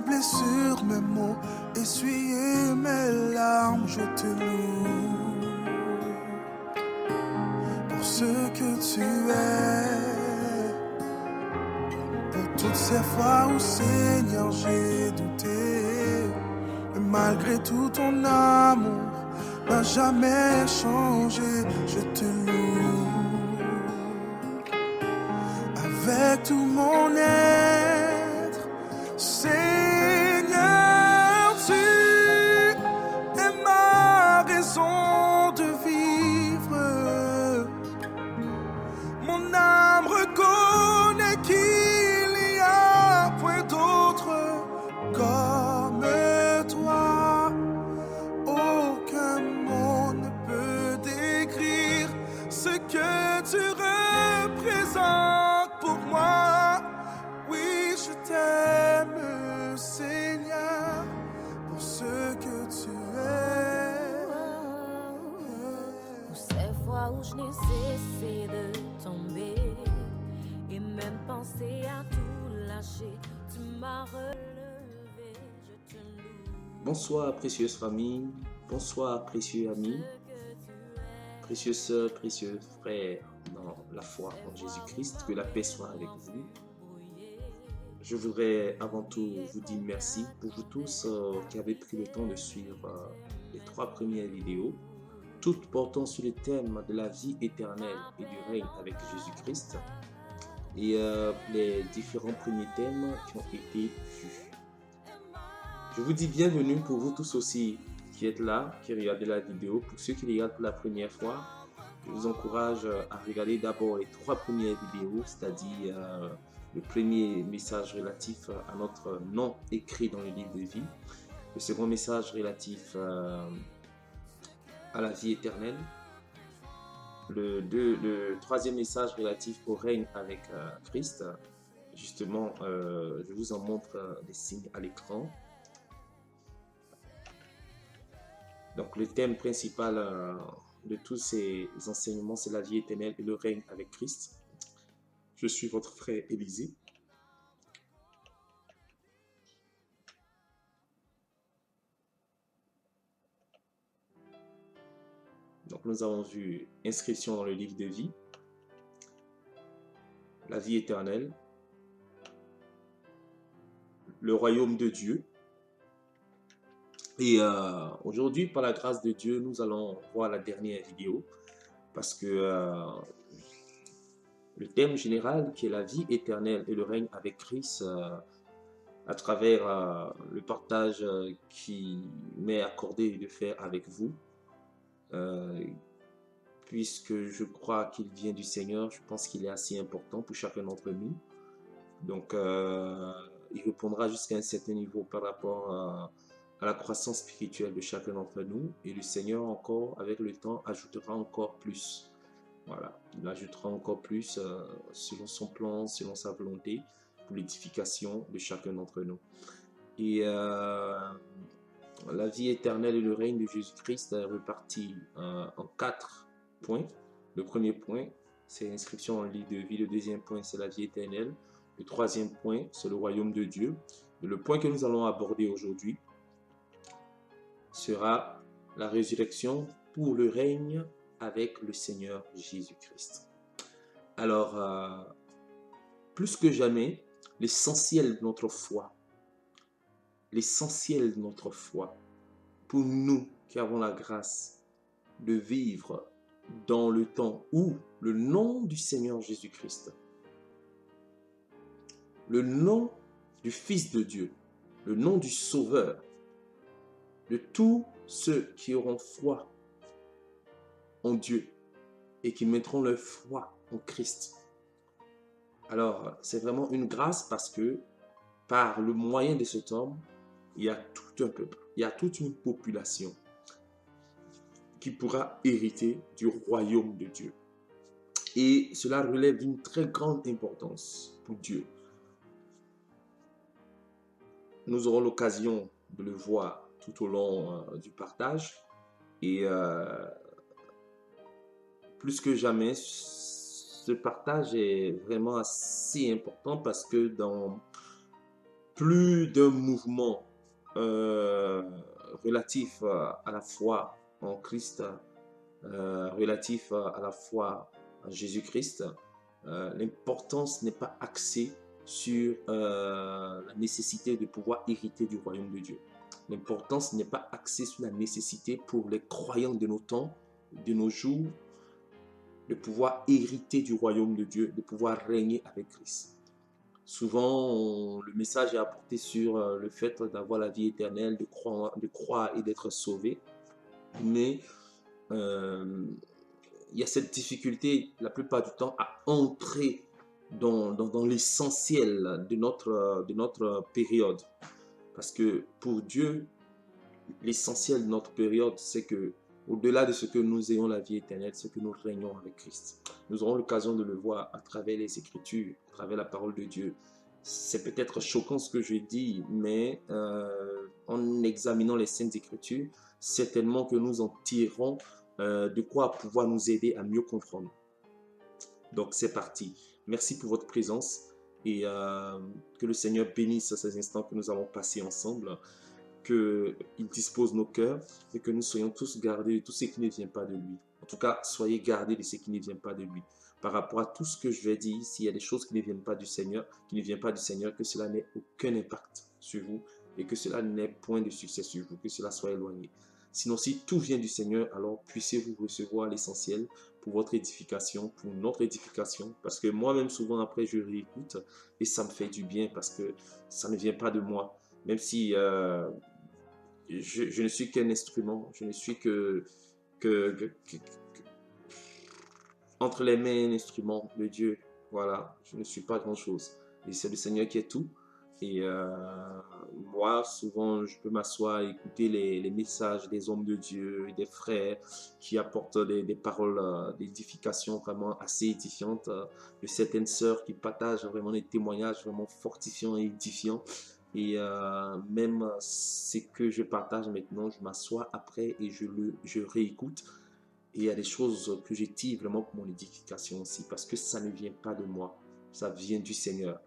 Blessures, mes mots, essuyer mes larmes, je te loue pour ce que tu es, pour toutes ces fois où Seigneur j'ai douté, mais malgré tout ton amour n'a jamais changé, je te loue avec tout mon être, Seigneur, tu es ma raison de vivre. Mon âme reconnaît qu'il n'y a point d'autre comme toi. Aucun mot ne peut décrire ce que tu représentes pour moi. Oui, je t'aime, Seigneur, pour ce que tu es. Pour ces fois où je n'ai cessé de tomber et même pensé à tout lâcher, tu m'as relevé, je te loue. Bonsoir, précieuse famille, bonsoir, précieux amis, précieuses sœurs, précieux frères dans la foi en Jésus-Christ, que la paix soit avec vous. Je voudrais avant tout vous dire merci pour vous tous qui avez pris le temps de suivre les 3 premières vidéos, toutes portant sur le thème de la vie éternelle et du règne avec Jésus-Christ, et les différents premiers thèmes qui ont été vus. Je vous dis bienvenue pour vous tous aussi qui êtes là, qui regardez la vidéo. Pour ceux qui regardent pour la première fois, je vous encourage à regarder d'abord les 3 premières vidéos, c'est-à-dire le premier message relatif à notre nom écrit dans le livre de vie, le second message relatif à la vie éternelle, le troisième message relatif au règne avec Christ. Justement, je vous en montre des signes à l'écran. Donc le thème principal de tous ces enseignements, c'est la vie éternelle et le règne avec Christ. Je suis votre frère Élisée. Donc nous avons vu inscription dans le livre de vie, la vie éternelle, le royaume de Dieu. Et aujourd'hui, par la grâce de Dieu, nous allons voir la dernière vidéo parce que le thème général qui est la vie éternelle et le règne avec Christ, à travers le partage qui m'est accordé de faire avec vous, puisque je crois qu'il vient du Seigneur, je pense qu'il est assez important pour chacun d'entre nous. Donc, il répondra jusqu'à un certain niveau par rapport à la croissance spirituelle de chacun d'entre nous, et le Seigneur encore, avec le temps, ajoutera encore plus. Voilà, il ajoutera encore plus selon son plan, selon sa volonté, pour l'édification de chacun d'entre nous. Et la vie éternelle et le règne de Jésus-Christ est reparti en 4 points. Le premier point, c'est l'inscription dans le livre de vie. Le deuxième point, c'est la vie éternelle. Le troisième point, c'est le royaume de Dieu. Et le point que nous allons aborder aujourd'hui sera la résurrection pour le règne avec le Seigneur Jésus-Christ. Alors, plus que jamais, l'essentiel de notre foi, pour nous qui avons la grâce de vivre dans le temps où le nom du Seigneur Jésus-Christ, le nom du Fils de Dieu, le nom du Sauveur, de tous ceux qui auront foi en Dieu et qui mettront leur foi en Christ. Alors, c'est vraiment une grâce parce que par le moyen de cet homme, il y a tout un peuple, il y a toute une population qui pourra hériter du royaume de Dieu. Et cela relève d'une très grande importance pour Dieu. Nous aurons l'occasion de le voir tout au long du partage. Et plus que jamais, ce partage est vraiment assez important parce que dans plus d'un mouvement relatif à la foi en Christ, relatif à la foi en Jésus-Christ, l'importance n'est pas axée sur la nécessité de pouvoir hériter du royaume de Dieu. L'importance n'est pas axée sur la nécessité pour les croyants de nos temps, de nos jours, de pouvoir hériter du royaume de Dieu, de pouvoir régner avec Christ. Souvent, le message est apporté sur le fait d'avoir la vie éternelle, de croire et d'être sauvé. Mais il y a cette difficulté, la plupart du temps, à entrer dans l'essentiel de notre période. Parce que pour Dieu, l'essentiel de notre période, c'est que au-delà de ce que nous ayons la vie éternelle, c'est que nous régnons avec Christ. Nous aurons l'occasion de le voir à travers les Écritures, à travers la parole de Dieu. C'est peut-être choquant ce que je dis, mais en examinant les Saintes Écritures, certainement que nous en tirerons de quoi pouvoir nous aider à mieux comprendre. Donc c'est parti. Merci pour votre présence et que le Seigneur bénisse ces instants que nous allons passer ensemble, qu'il dispose nos cœurs et que nous soyons tous gardés de tout ce qui ne vient pas de lui. En tout cas, soyez gardés de ce qui ne vient pas de lui. Par rapport à tout ce que je vais dire, s'il y a des choses qui ne viennent pas du Seigneur, que cela n'ait aucun impact sur vous et que cela n'ait point de succès sur vous, que cela soit éloigné. Sinon, si tout vient du Seigneur, alors puissiez-vous recevoir l'essentiel pour votre édification, pour notre édification. Parce que moi-même, souvent après, je réécoute et ça me fait du bien parce que ça ne vient pas de moi. Même si je ne suis qu'un instrument, je ne suis que entre les mains un instrument de Dieu. Voilà, je ne suis pas grand-chose. Et c'est le Seigneur qui est tout. Et moi, souvent, je peux m'asseoir et écouter les messages des hommes de Dieu et des frères qui apportent des paroles d'édification vraiment assez édifiantes, de certaines sœurs qui partagent vraiment des témoignages vraiment fortifiants et édifiants. Et même ce que je partage maintenant, je m'assois après et je réécoute. Et il y a des choses que je tire vraiment pour mon édification aussi, parce que ça ne vient pas de moi, ça vient du Seigneur.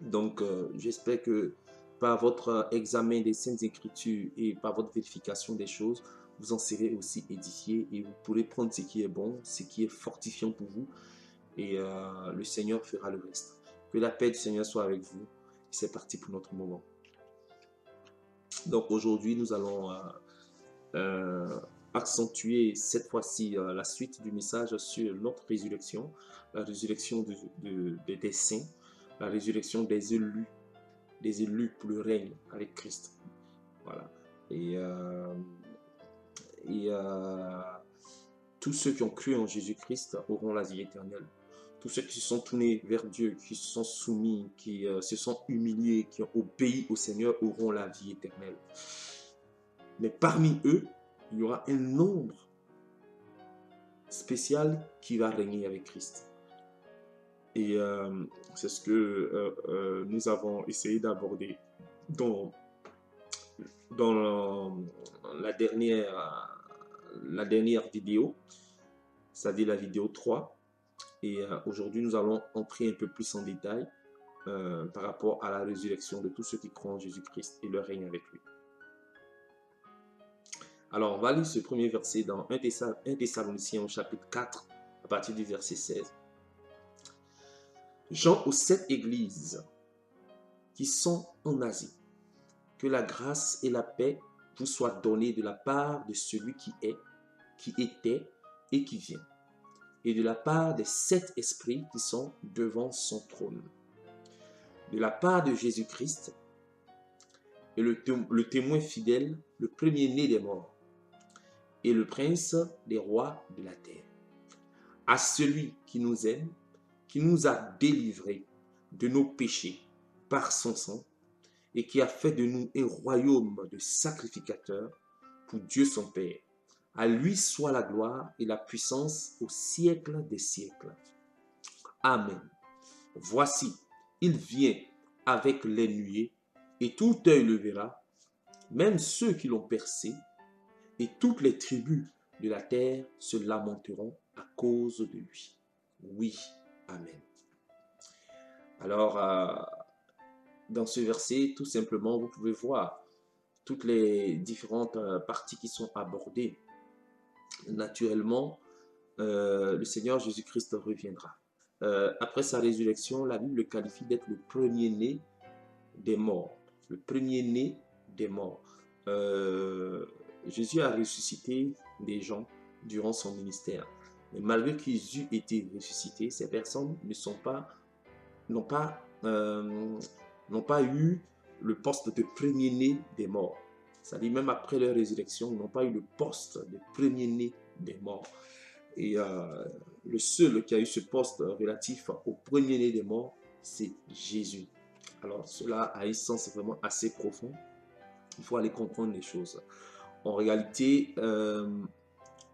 Donc, j'espère que par votre examen des Saintes Écritures et par votre vérification des choses, vous en serez aussi édifié et vous pourrez prendre ce qui est bon, ce qui est fortifiant pour vous. Et le Seigneur fera le reste. Que la paix du Seigneur soit avec vous. C'est parti pour notre moment. Donc, aujourd'hui, nous allons accentuer cette fois-ci la suite du message sur notre résurrection, la résurrection des saints, la résurrection des élus pour le règne avec Christ. Voilà. Et tous ceux qui ont cru en Jésus-Christ auront la vie éternelle. Tous ceux qui se sont tournés vers Dieu, qui se sont soumis, qui se sont humiliés, qui ont obéi au Seigneur auront la vie éternelle. Mais parmi eux, il y aura un nombre spécial qui va régner avec Christ. Et c'est ce que nous avons essayé d'aborder dans la dernière vidéo, c'est-à-dire la vidéo 3. Et aujourd'hui, nous allons entrer un peu plus en détail par rapport à la résurrection de tous ceux qui croient en Jésus-Christ et leur règne avec lui. Alors, on va lire ce premier verset dans 1 Thessaloniciens au chapitre 4, à partir du verset 16. Jean aux 7 églises qui sont en Asie, que la grâce et la paix vous soient données de la part de celui qui est, qui était et qui vient, et de la part des 7 esprits qui sont devant son trône, de la part de Jésus-Christ, et le témoin fidèle, le premier-né des morts, et le prince des rois de la terre. À celui qui nous aime, qui nous a délivrés de nos péchés par son sang, et qui a fait de nous un royaume de sacrificateurs pour Dieu son Père, À lui soit la gloire et la puissance au siècle des siècles. Amen. Voici, il vient avec les nuées, et tout œil le verra, même ceux qui l'ont percé, et toutes les tribus de la terre se lamenteront à cause de lui. Oui, amen. Alors, dans ce verset, tout simplement, vous pouvez voir toutes les différentes parties qui sont abordées. Naturellement, le Seigneur Jésus-Christ reviendra. Après sa résurrection, la Bible le qualifie d'être le premier-né des morts. Le premier-né des morts. Jésus a ressuscité des gens durant son ministère. Mais malgré qu'ils euent été ressuscités, ces personnes n'ont pas eu le poste de premier-né des morts. C'est-à-dire même après leur résurrection, ils n'ont pas eu le poste de premier-né des morts. Et le seul qui a eu ce poste relatif au premier-né des morts, c'est Jésus. Alors cela a un sens vraiment assez profond. Il faut aller comprendre les choses. En réalité,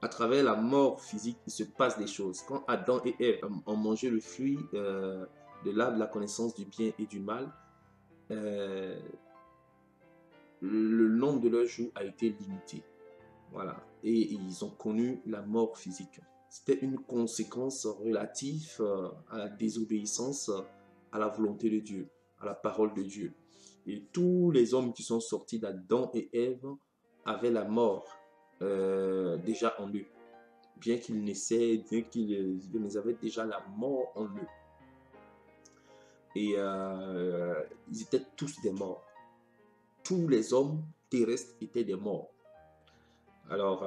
à travers la mort physique, il se passe des choses. Quand Adam et Ève ont mangé le fruit de l'arbre de la connaissance du bien et du mal, le nombre de leurs jours a été limité. Voilà. Et ils ont connu la mort physique. C'était une conséquence relative à la désobéissance à la volonté de Dieu, à la parole de Dieu. Et tous les hommes qui sont sortis d'Adam et Ève avaient la mort déjà en eux. Bien qu'ils naissaient, bien qu'ils avaient déjà la mort en eux. Et ils étaient tous des morts. Tous les hommes terrestres étaient des morts. Alors,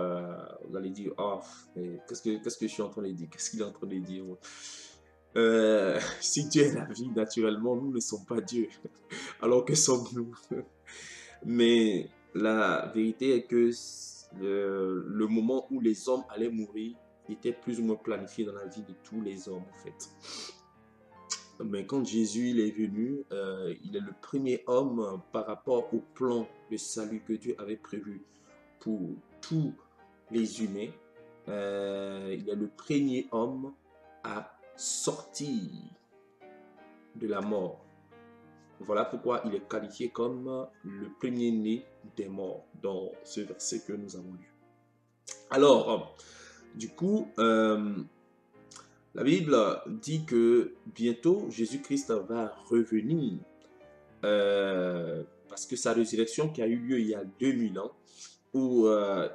vous allez dire, oh, qu'est-ce que je suis en train de dire? Qu'est-ce qu'il est en train de dire? Si Dieu est la vie, naturellement, nous ne sommes pas Dieu. Alors que sommes-nous? Mais la vérité est que le moment où les hommes allaient mourir était plus ou moins planifié dans la vie de tous les hommes, en fait. Mais quand Jésus il est venu, il est le premier homme par rapport au plan de salut que Dieu avait prévu pour tous les humains. Il est le premier homme à sortir de la mort. Voilà pourquoi il est qualifié comme le premier-né des morts dans ce verset que nous avons lu. Alors, du coup, la Bible dit que bientôt Jésus-Christ va revenir parce que sa résurrection qui a eu lieu il y a 2000 ans, où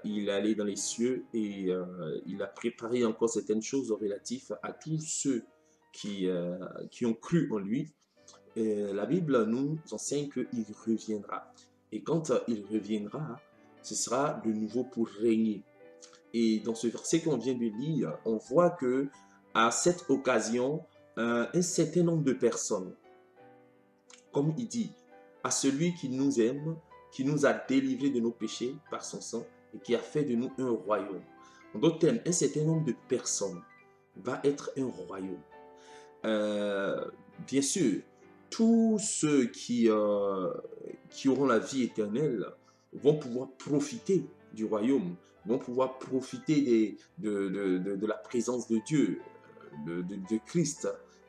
il est allé dans les cieux et il a préparé encore certaines choses relatives à tous ceux qui ont cru en lui. La Bible nous enseigne qu'il reviendra. Et quand il reviendra, ce sera de nouveau pour régner. Et dans ce verset qu'on vient de lire, on voit que à cette occasion, un certain nombre de personnes, comme il dit, à celui qui nous aime, qui nous a délivrés de nos péchés par son sang et qui a fait de nous un royaume. En d'autres termes, un certain nombre de personnes va être un royaume. Bien sûr, tous ceux qui auront la vie éternelle vont pouvoir profiter du royaume, vont pouvoir profiter de la présence de Dieu, de Christ.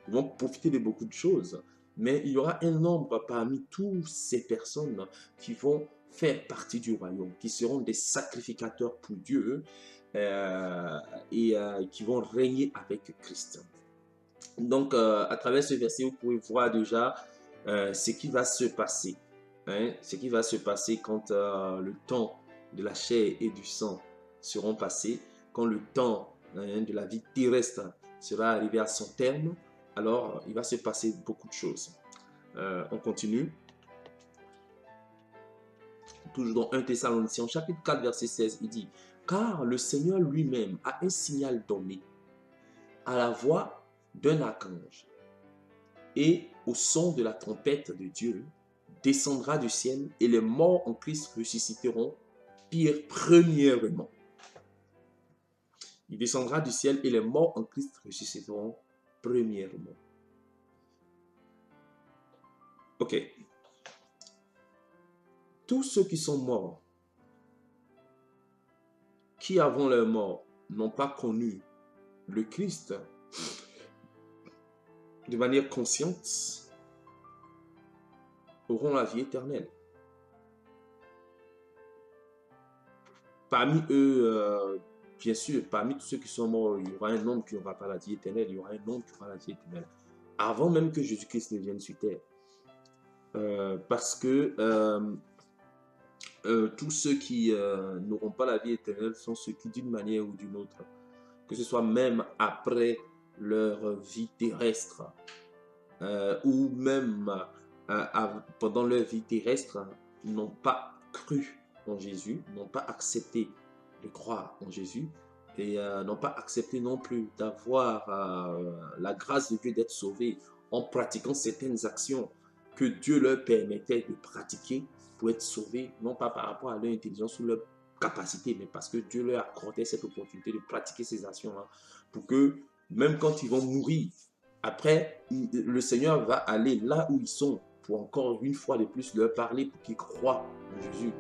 Ils vont profiter de beaucoup de choses. Mais il y aura un nombre parmi toutes ces personnes qui vont faire partie du royaume, qui seront des sacrificateurs pour Dieu et qui vont régner avec Christ. Donc, à travers ce verset, vous pouvez voir déjà ce qui va se passer. Ce qui va se passer quand le temps de la chair et du sang seront passés, quand le temps de la vie terrestre sera arrivé à son terme, alors il va se passer beaucoup de choses. On continue. Toujours dans 1 Thessaloniciens, chapitre 4, verset 16, il dit « Car le Seigneur lui-même a un signal donné à la voix d'un archange et au son de la trompette de Dieu, descendra du ciel et les morts en Christ ressusciteront premièrement. » Il descendra du ciel et les morts en Christ ressusciteront premièrement. Ok. Tous ceux qui sont morts qui avant leur mort n'ont pas connu le Christ de manière consciente auront la vie éternelle. Parmi eux, bien sûr, parmi tous ceux qui sont morts, il y aura un nombre qui n'aura pas la vie éternelle, il y aura un nombre qui aura la vie éternelle. Avant même que Jésus-Christ ne vienne sur terre. Parce que tous ceux qui n'auront pas la vie éternelle sont ceux qui, d'une manière ou d'une autre, que ce soit même après leur vie terrestre, ou même pendant leur vie terrestre, n'ont pas cru en Jésus, n'ont pas accepté de croire en Jésus, et n'ont pas accepté non plus d'avoir la grâce de Dieu d'être sauvés en pratiquant certaines actions que Dieu leur permettait de pratiquer pour être sauvés, non pas par rapport à leur intelligence ou leur capacité, mais parce que Dieu leur accordait cette opportunité de pratiquer ces actions-là, pour que même quand ils vont mourir, après, le Seigneur va aller là où ils sont pour encore une fois de plus leur parler pour qu'ils croient en Jésus.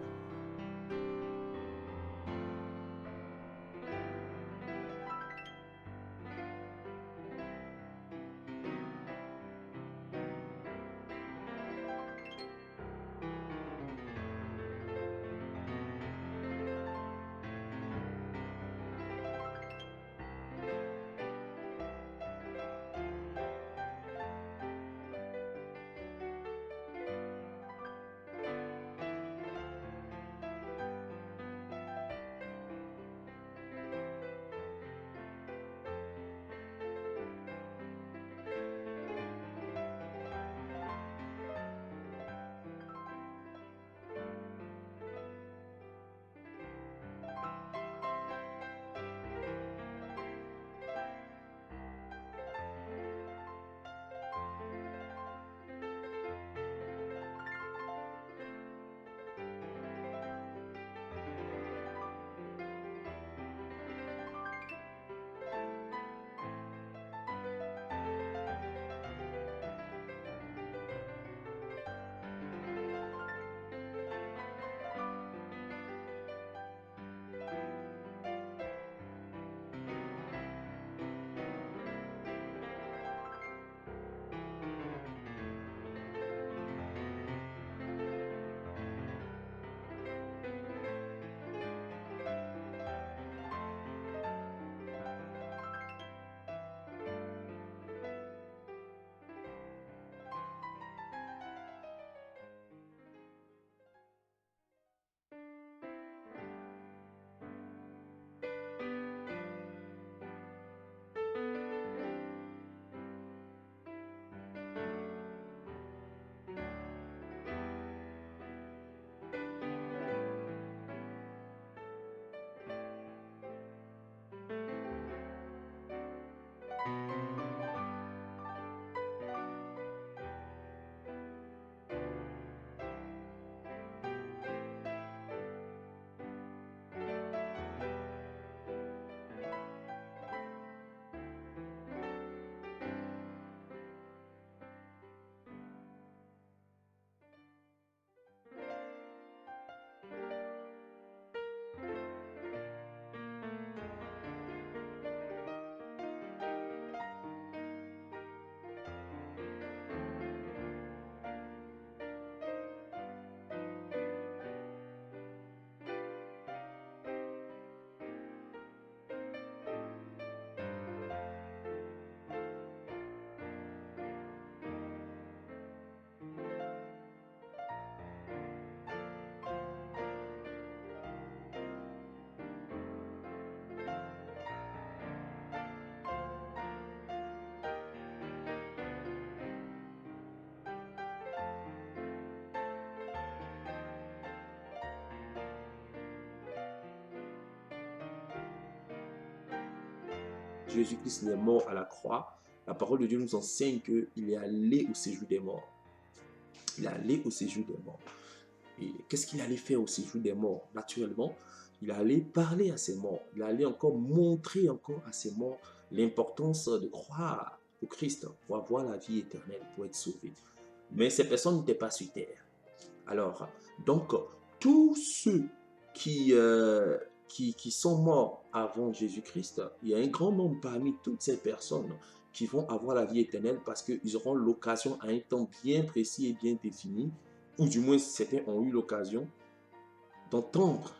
Jésus-Christ est mort à la croix, la parole de Dieu nous enseigne qu'il est allé au séjour des morts. Il est allé au séjour des morts. Et qu'est-ce qu'il allait faire au séjour des morts? Naturellement, il allait parler à ces morts. Il allait encore montrer encore à ces morts l'importance de croire au Christ pour avoir la vie éternelle, pour être sauvé. Mais ces personnes n'étaient pas sur terre. Alors, donc, tous ceux qui qui sont morts avant Jésus-Christ, il y a un grand nombre parmi toutes ces personnes qui vont avoir la vie éternelle parce qu'ils auront l'occasion à un temps bien précis et bien défini, ou du moins certains ont eu l'occasion d'entendre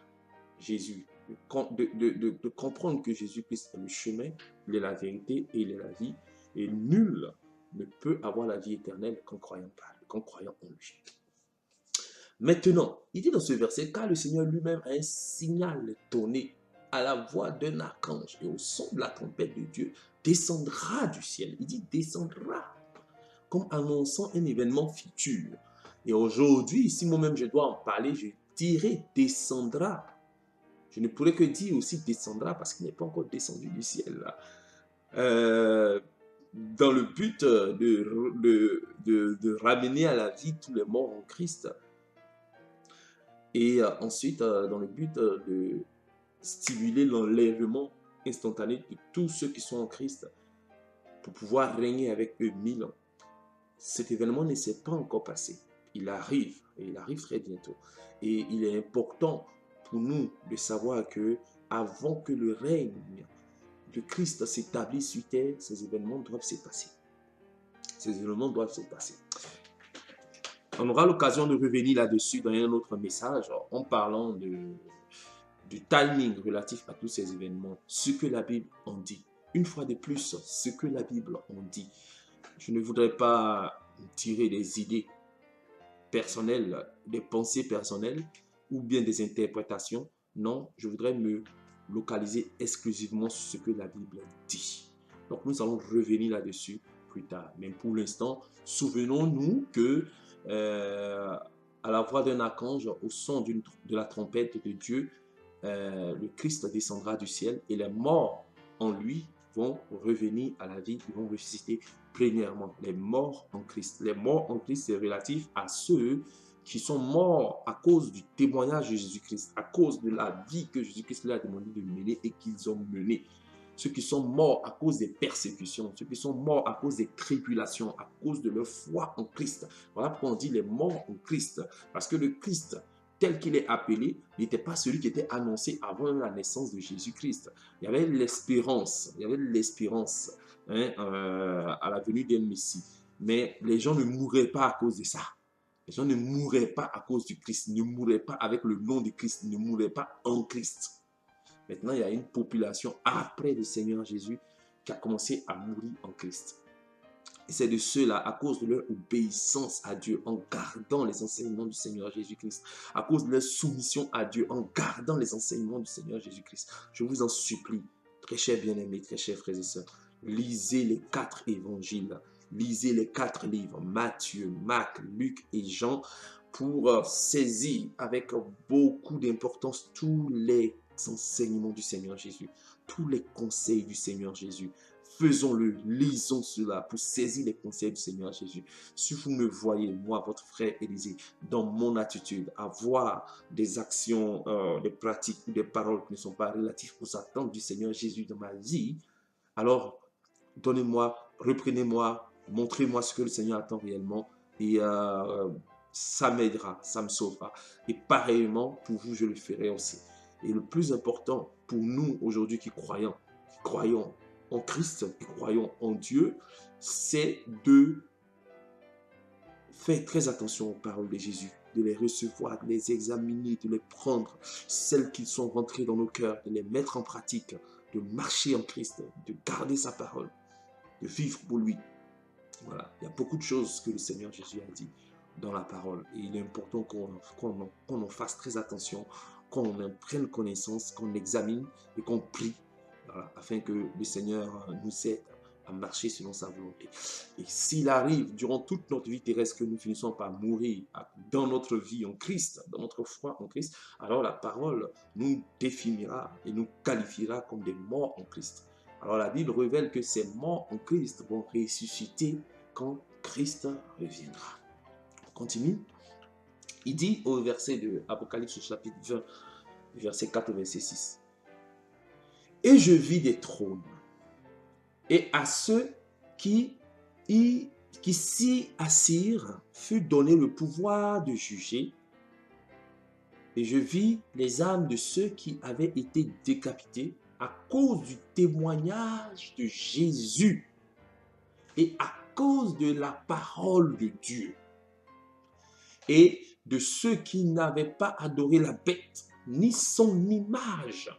Jésus, de comprendre que Jésus-Christ est le chemin, il est la vérité et il est la vie, et nul ne peut avoir la vie éternelle qu'en croyant en lui. Maintenant, il dit dans ce verset, car le Seigneur lui-même a un signal donné à la voix d'un archange et au son de la trompette de Dieu, descendra du ciel. Il dit descendra, comme annonçant un événement futur. Et aujourd'hui, si moi-même je dois en parler, je dirais descendra. Je ne pourrais que dire aussi descendra parce qu'il n'est pas encore descendu du ciel. Dans le but de ramener à la vie tous les morts en Christ. Et ensuite, dans le but de stimuler l'enlèvement instantané de tous ceux qui sont en Christ pour pouvoir régner avec eux 1000 ans. Cet événement ne s'est pas encore passé. Il arrive, et il arrive très bientôt. Et il est important pour nous de savoir que avant que le règne de Christ s'établisse sur terre, ces événements doivent se passer. Ces événements doivent se passer. On aura l'occasion de revenir là-dessus dans un autre message en parlant du timing relatif à tous ces événements, ce que la Bible en dit. Une fois de plus, ce que la Bible en dit. Je ne voudrais pas tirer des idées personnelles, des pensées personnelles ou bien des interprétations. Non, je voudrais me localiser exclusivement sur ce que la Bible dit. Donc nous allons revenir là-dessus plus tard. Mais pour l'instant, souvenons-nous que à la voix d'un archange, au son de la trompette de Dieu, le Christ descendra du ciel et les morts en lui vont revenir à la vie, ils vont ressusciter plénièrement. Les morts en Christ. Les morts en Christ, c'est relatif à ceux qui sont morts à cause du témoignage de Jésus-Christ, à cause de la vie que Jésus-Christ leur a demandé de mener et qu'ils ont menée. Ceux qui sont morts à cause des persécutions, ceux qui sont morts à cause des tribulations, à cause de leur foi en Christ. Voilà pourquoi on dit les morts en Christ. Parce que le Christ, tel qu'il est appelé, n'était pas celui qui était annoncé avant la naissance de Jésus-Christ. Il y avait l'espérance, à la venue d'un Messie. Mais les gens ne mourraient pas à cause de ça. Les gens ne mourraient pas à cause du Christ, ne mourraient pas avec le nom de Christ, ne mourraient pas en Christ. Maintenant, il y a une population après le Seigneur Jésus qui a commencé à mourir en Christ. Et c'est de ceux-là, à cause de leur obéissance à Dieu, en gardant les enseignements du Seigneur Jésus-Christ, à cause de leur soumission à Dieu, en gardant les enseignements du Seigneur Jésus-Christ. Je vous en supplie, très chers bien-aimés, très chers frères et sœurs, lisez les 4 évangiles, lisez les 4 livres, Matthieu, Marc, Luc et Jean, pour saisir avec beaucoup d'importance tous les enseignements du Seigneur Jésus, tous les conseils du Seigneur Jésus. Faisons-le, lisons cela pour saisir les conseils du Seigneur Jésus. Si vous me voyez, moi, votre frère Élisée, dans mon attitude, avoir des actions, des pratiques ou des paroles qui ne sont pas relatives aux attentes du Seigneur Jésus dans ma vie, alors donnez-moi, reprenez-moi, montrez-moi ce que le Seigneur attend réellement et ça m'aidera, ça me sauvera. Et pareillement, pour vous, je le ferai aussi. Et le plus important pour nous aujourd'hui qui croyons en Christ, qui croyons en Dieu, c'est de faire très attention aux paroles de Jésus, de les recevoir, de les examiner, de les prendre, celles qui sont rentrées dans nos cœurs, de les mettre en pratique, de marcher en Christ, de garder sa parole, de vivre pour lui. Voilà, il y a beaucoup de choses que le Seigneur Jésus a dit dans la parole. Et il est important qu'on en fasse très attention, qu'on en prenne connaissance, qu'on examine et qu'on prie, voilà, afin que le Seigneur nous aide à marcher selon sa volonté. Et s'il arrive durant toute notre vie terrestre que nous finissons par mourir dans notre vie en Christ, dans notre foi en Christ, alors la parole nous définira et nous qualifiera comme des morts en Christ. Alors la Bible révèle que ces morts en Christ vont ressusciter quand Christ reviendra. On continue. Il dit au verset de Apocalypse chapitre 20, verset 4 au verset 6. Et je vis des trônes, et à ceux qui s'y assirent fut donné le pouvoir de juger, Et je vis les âmes de ceux qui avaient été décapités à cause du témoignage de Jésus et à cause de la parole de Dieu. Et de ceux qui n'avaient pas adoré la bête, ni son image,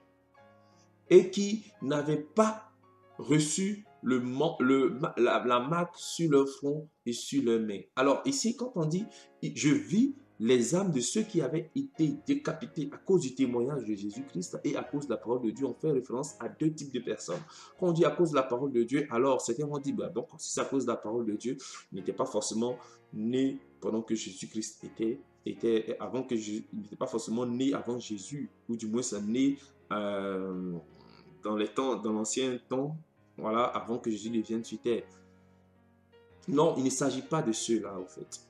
et qui n'avaient pas reçu la marque sur leur front et sur leurs mains. Alors ici, quand on dit « je vis les âmes de ceux qui avaient été décapités à cause du témoignage de Jésus-Christ et à cause de la parole de Dieu », on fait référence à deux types de personnes. Quand on dit à cause de la parole de Dieu, alors certains vont dire, donc si c'est à cause de la parole de Dieu, il n'était pas forcément né pendant que Jésus-Christ avant que il n'était pas forcément né avant Jésus, ou du moins ça né dans l'ancien temps, voilà, avant que Jésus ne vienne sur terre. Non, il ne s'agit pas de ceux-là, en fait.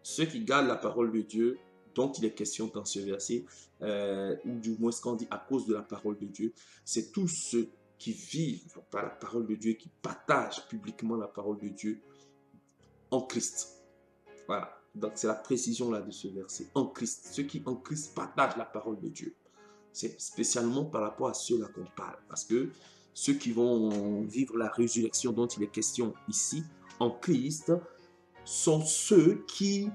Ceux qui gardent la parole de Dieu, dont il est question dans ce verset, ou du moins ce qu'on dit à cause de la parole de Dieu, c'est tous ceux qui vivent par la parole de Dieu, qui partagent publiquement la parole de Dieu en Christ. Voilà, donc c'est la précision là de ce verset, en Christ. Ceux qui en Christ partagent la parole de Dieu. C'est spécialement par rapport à ceux-là qu'on parle. Parce que ceux qui vont vivre la résurrection dont il est question ici, en Christ, sont ceux qui,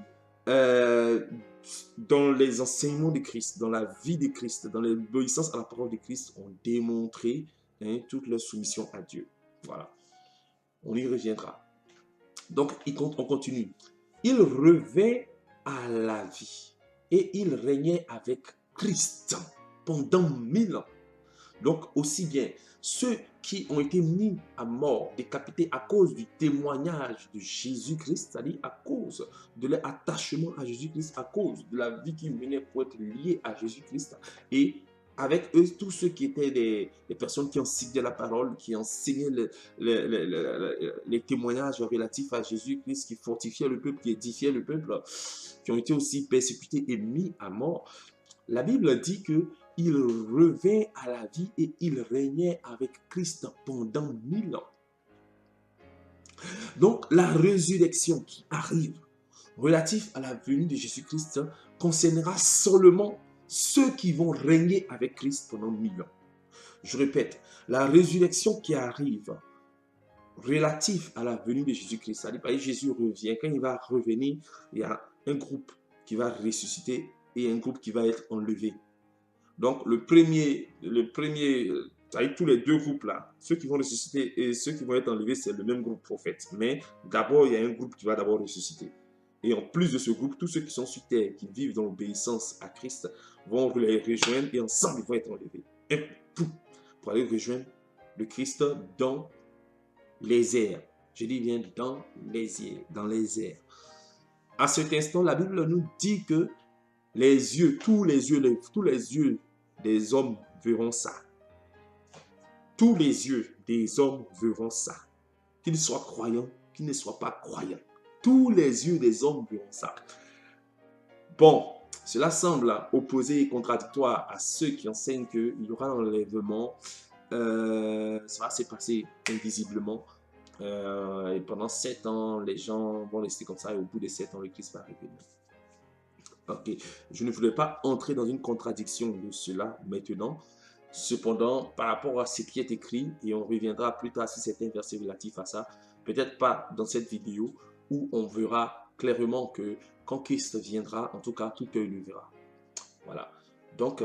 dans les enseignements de Christ, dans la vie de Christ, dans l'obéissance à la parole de Christ, ont démontré toute leur soumission à Dieu. Voilà. On y reviendra. Donc, on continue. Il revint à la vie et il régnait avec Christ pendant 1000 ans. Donc, aussi bien ceux qui ont été mis à mort, décapités à cause du témoignage de Jésus-Christ, c'est-à-dire à cause de leur attachement à Jésus-Christ, à cause de la vie qu'ils menaient pour être liés à Jésus-Christ, et avec eux, tous ceux qui étaient des personnes qui enseignaient la parole, qui enseignaient les témoignages relatifs à Jésus-Christ, qui fortifiaient le peuple, qui édifiaient le peuple, qui ont été aussi persécutés et mis à mort. La Bible dit qu'il revint à la vie et il régnait avec Christ pendant 1000 ans. Donc, la résurrection qui arrive relative à la venue de Jésus-Christ concernera seulement ceux qui vont régner avec Christ pendant 1000 ans. Je répète, la résurrection qui arrive relative à la venue de Jésus-Christ, c'est-à-dire que Jésus revient, quand il va revenir, il y a un groupe qui va ressusciter et un groupe qui va être enlevé. Donc, le premier, c'est-à-dire tous les deux groupes-là, ceux qui vont ressusciter et ceux qui vont être enlevés, c'est le même groupe prophète. Mais d'abord, il y a un groupe qui va d'abord ressusciter. Et en plus de ce groupe, tous ceux qui sont sur terre, qui vivent dans l'obéissance à Christ, vont les rejoindre et ensemble, ils vont être enlevés. Et pour aller rejoindre le Christ dans les airs. Je dis bien dans les airs, dans les airs. À cet instant, la Bible nous dit que tous les yeux des hommes verront ça. Tous les yeux des hommes verront ça. Qu'ils soient croyants, qu'ils ne soient pas croyants. Tous les yeux des hommes verront ça. Bon, cela semble opposé et contradictoire à ceux qui enseignent qu'il y aura un enlèvement. Ça va se passer invisiblement. Et pendant 7 ans, les gens vont rester comme ça. Et au bout de 7 ans, le Christ va revenir. Ok, je ne voulais pas entrer dans une contradiction de cela maintenant. Cependant, par rapport à ce qui est écrit, et on reviendra plus tard si c'est un verset relatif à ça, peut-être pas dans cette vidéo, où on verra clairement que quand Christ viendra, en tout cas, tout œil le verra. Voilà. Donc,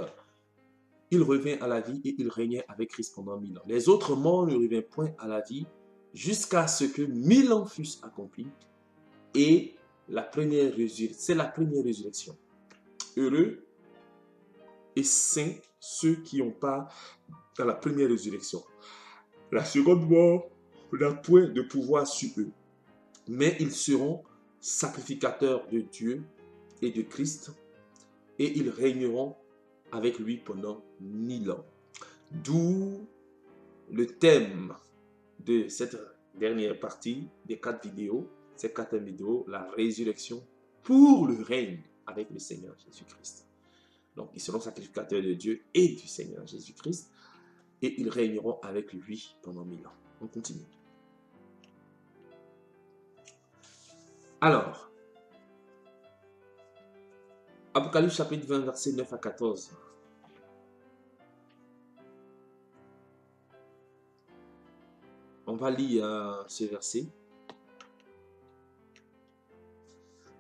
il revient à la vie et il régnait avec Christ pendant 1000 ans. Les autres morts ne reviennent point à la vie jusqu'à ce que 1000 ans fussent accomplis. Et c'est la première résurrection. Heureux et saints ceux qui n'ont pas dans la première résurrection. La seconde mort n'a point de pouvoir sur eux. Mais ils seront sacrificateurs de Dieu et de Christ et ils régneront avec lui pendant 1000 ans. D'où le thème de cette dernière partie des 4 vidéos, ces 4 vidéos, la résurrection pour le règne avec le Seigneur Jésus-Christ. Donc, ils seront sacrificateurs de Dieu et du Seigneur Jésus-Christ et ils régneront avec lui pendant 1000 ans. On continue. Alors, Apocalypse chapitre 20, versets 9 à 14. On va lire ce verset.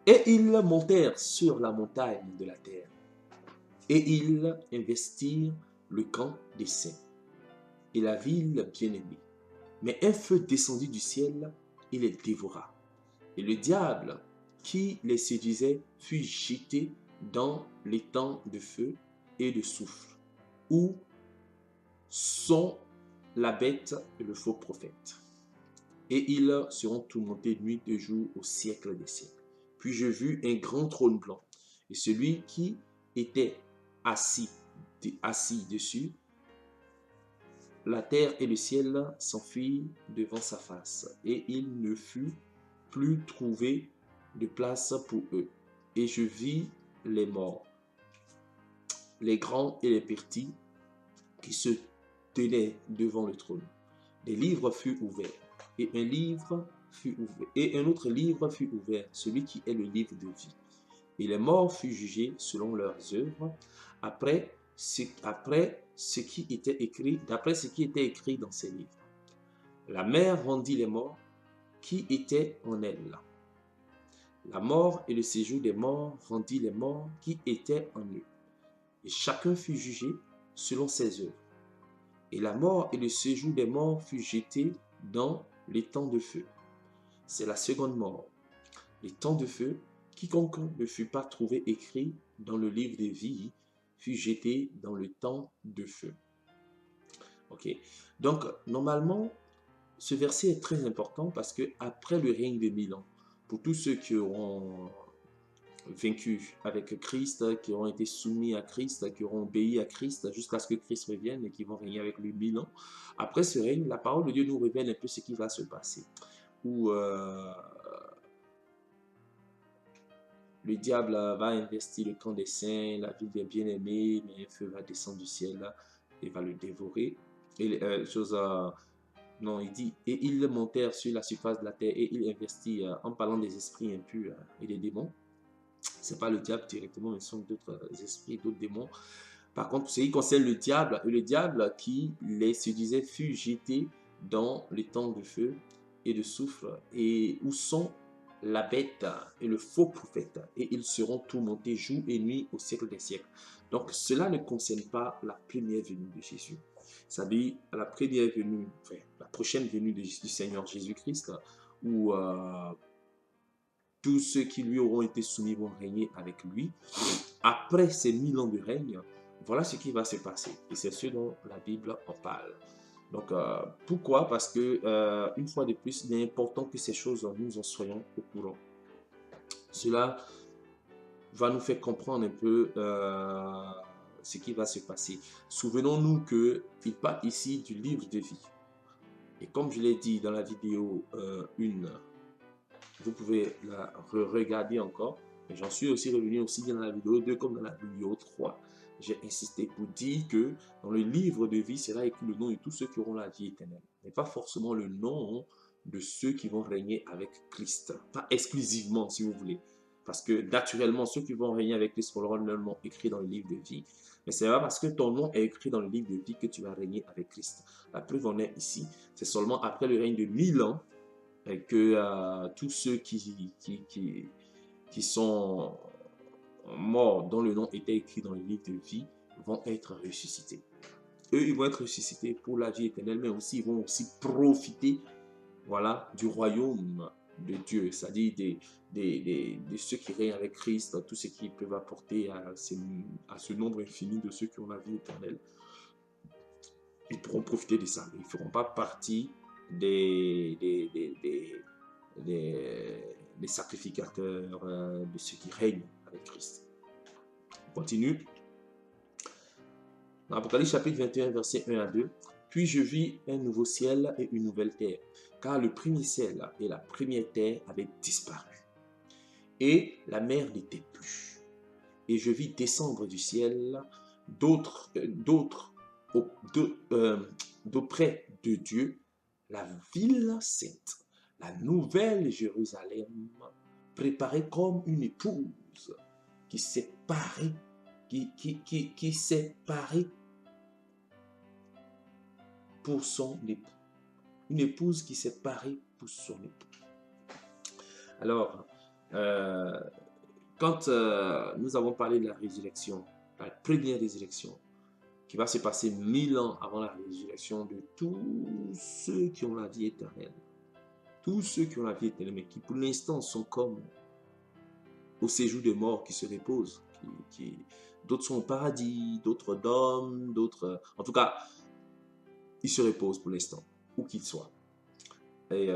Et ils montèrent sur la montagne de la terre, et ils investirent le camp des saints et la ville bien-aimée. Mais un feu descendit du ciel et les dévora. Et le diable qui les séduisait fut jeté dans l'étang de feu et de soufre, où sont la bête et le faux prophète. Et ils seront tourmentés nuit et jour au siècle des siècles. Puis je vis un grand trône blanc, et celui qui était assis dessus. La terre et le ciel s'enfuirent devant sa face, et il ne fut plus trouvé de place pour eux. Et je vis les morts, les grands et les petits, qui se tenaient devant le trône. Des livres furent ouverts, et un autre livre fut ouvert, celui qui est le livre de vie. Et les morts furent jugés selon leurs œuvres, d'après ce qui était écrit dans ces livres. La mer rendit les morts qui étaient en elle. La mort et le séjour des morts rendit les morts qui étaient en eux. Et chacun fut jugé selon ses œuvres. Et la mort et le séjour des morts furent jetés dans l'étang de feu. C'est la seconde mort. L'étang de feu, quiconque ne fut pas trouvé écrit dans le livre de vie, fut jeté dans le temps de feu. Ok. Donc, normalement, ce verset est très important parce que après le règne de 1000 ans, pour tous ceux qui auront vaincu avec Christ, qui auront été soumis à Christ, qui auront obéi à Christ jusqu'à ce que Christ revienne et qui vont régner avec lui 1000 ans, après ce règne, la parole de Dieu nous révèle un peu ce qui va se passer. Où le diable va investir le camp des saints, la ville des bien-aimés, mais un feu va descendre du ciel et va le dévorer. Et non, il dit, et ils montèrent sur la surface de la terre et ils investirent, en parlant des esprits impurs et des démons. Ce n'est pas le diable directement, mais ce sont d'autres esprits, d'autres démons. Par contre, ce qui concerne le diable qui les séduisait fut jeté dans les temps de feu et de soufre, et où sont la bête et le faux prophète, et ils seront tourmentés jour et nuit au siècle des siècles. Donc, cela ne concerne pas la première venue de Jésus. C'est-à-dire la première venue, enfin, la prochaine venue du Seigneur Jésus-Christ, où tous ceux qui lui auront été soumis vont régner avec lui. Après ces 1000 ans de règne, voilà ce qui va se passer. Et c'est ce dont la Bible en parle. Donc, pourquoi? Parce que, une fois de plus, il est important que ces choses, nous en soyons au courant. Cela va nous faire comprendre un peu ce qui va se passer. Souvenons-nous qu'il parle ici du livre de vie. Et comme je l'ai dit dans la vidéo 1, vous pouvez la regarder encore. Et j'en suis aussi revenu aussi bien dans la vidéo 2 comme dans la vidéo 3. J'ai insisté pour dire que dans le livre de vie, c'est là écrit le nom de tous ceux qui auront la vie éternelle. Mais pas forcément le nom de ceux qui vont régner avec Christ. Pas exclusivement, si vous voulez. Parce que naturellement, ceux qui vont régner avec Christ auront leur nom écrit dans le livre de vie. Mais c'est pas parce que ton nom est écrit dans le livre de vie que tu vas régner avec Christ. La preuve en est ici. C'est seulement après le règne de 1000 ans que tous ceux qui sont morts dont le nom était écrit dans le livre de vie vont être ressuscités. Eux, ils vont être ressuscités pour la vie éternelle, mais aussi ils vont aussi profiter, voilà, du royaume de Dieu, c'est-à-dire de ceux qui règnent avec Christ, tout ce qu'ils peuvent apporter à ce nombre infini de ceux qui ont la vie éternelle. Ils pourront profiter de ça. Ils ne feront pas partie des sacrificateurs, de ceux qui règnent avec Christ. On continue. Dans Apocalypse chapitre 21, versets 1 à 2. Puis je vis un nouveau ciel et une nouvelle terre, car le premier ciel et la première terre avaient disparu, et la mer n'était plus. Et je vis descendre du ciel d'auprès de Dieu, la ville sainte, la nouvelle Jérusalem, préparée comme une épouse qui s'est parée, qui s'est parée pour son époux. Une épouse qui s'est parée pour son époux. Alors, quand nous avons parlé de la résurrection, la première résurrection, qui va se passer 1000 ans avant la résurrection de tous ceux qui ont la vie éternelle. Tous ceux qui ont la vie éternelle, mais qui pour l'instant sont comme au séjour des morts qui se reposent. D'autres sont au paradis, d'autres dorment, d'autres... En tout cas, ils se reposent pour l'instant, où qu'ils soient. Et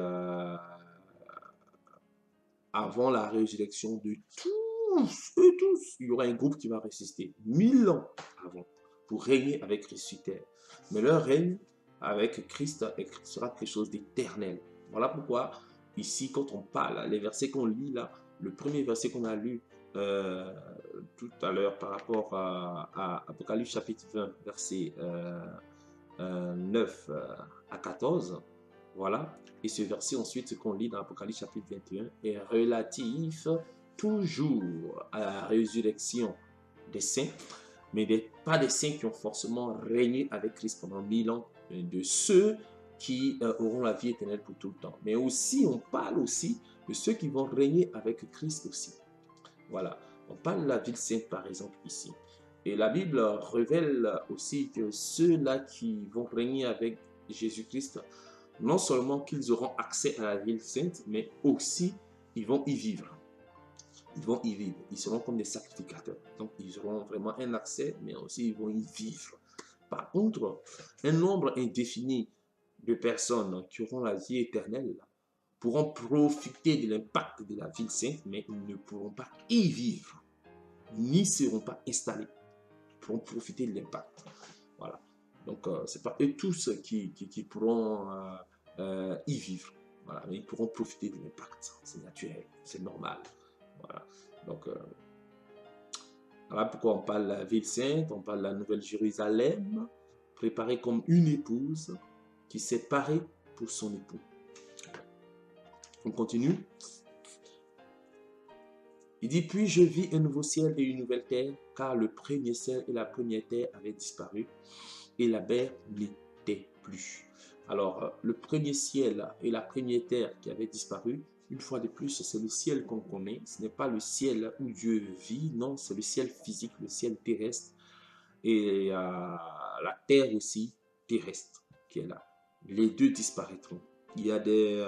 avant la résurrection de tous, il y aura un groupe qui va résister 1000 ans avant pour régner avec Christ sur terre. Mais leur règne avec Christ sera quelque chose d'éternel. Voilà pourquoi ici, quand on parle, les versets qu'on lit là, le premier verset qu'on a lu tout à l'heure par rapport à Apocalypse chapitre 20, verset 9 à 14, voilà. Et ce verset ensuite qu'on lit dans Apocalypse chapitre 21 est relatif toujours à la résurrection des saints, mais pas des saints qui ont forcément régné avec Christ pendant 1000 ans, de ceux qui auront la vie éternelle pour tout le temps. Mais aussi, on parle aussi de ceux qui vont régner avec Christ aussi. Voilà, on parle de la ville sainte par exemple ici. Et la Bible révèle aussi que ceux-là qui vont régner avec Jésus-Christ, non seulement qu'ils auront accès à la ville sainte, mais aussi ils vont y vivre. Ils vont y vivre. Ils seront comme des sacrificateurs. Donc, ils auront vraiment un accès, mais aussi ils vont y vivre. Par contre, un nombre indéfini de personnes qui auront la vie éternelle pourront profiter de l'impact de la ville sainte, mais ils ne pourront pas y vivre, ni seront pas installés. Ils pourront profiter de l'impact. Voilà. Donc, ce n'est pas eux tous qui pourront y vivre. Voilà. Mais ils pourront profiter de l'impact. C'est naturel, c'est normal. Voilà. Donc, voilà pourquoi on parle de la ville sainte, on parle de la Nouvelle Jérusalem, préparée comme une épouse qui s'est parée pour son époux. On continue. Il dit, puis je vis un nouveau ciel et une nouvelle terre, car le premier ciel et la première terre avaient disparu, et la mer n'était plus. Alors, le premier ciel et la première terre qui avaient disparu, une fois de plus, c'est le ciel qu'on connaît. Ce n'est pas le ciel où Dieu vit, non, c'est le ciel physique, le ciel terrestre. Et la terre aussi terrestre qui est là. Les deux disparaîtront. Il y a des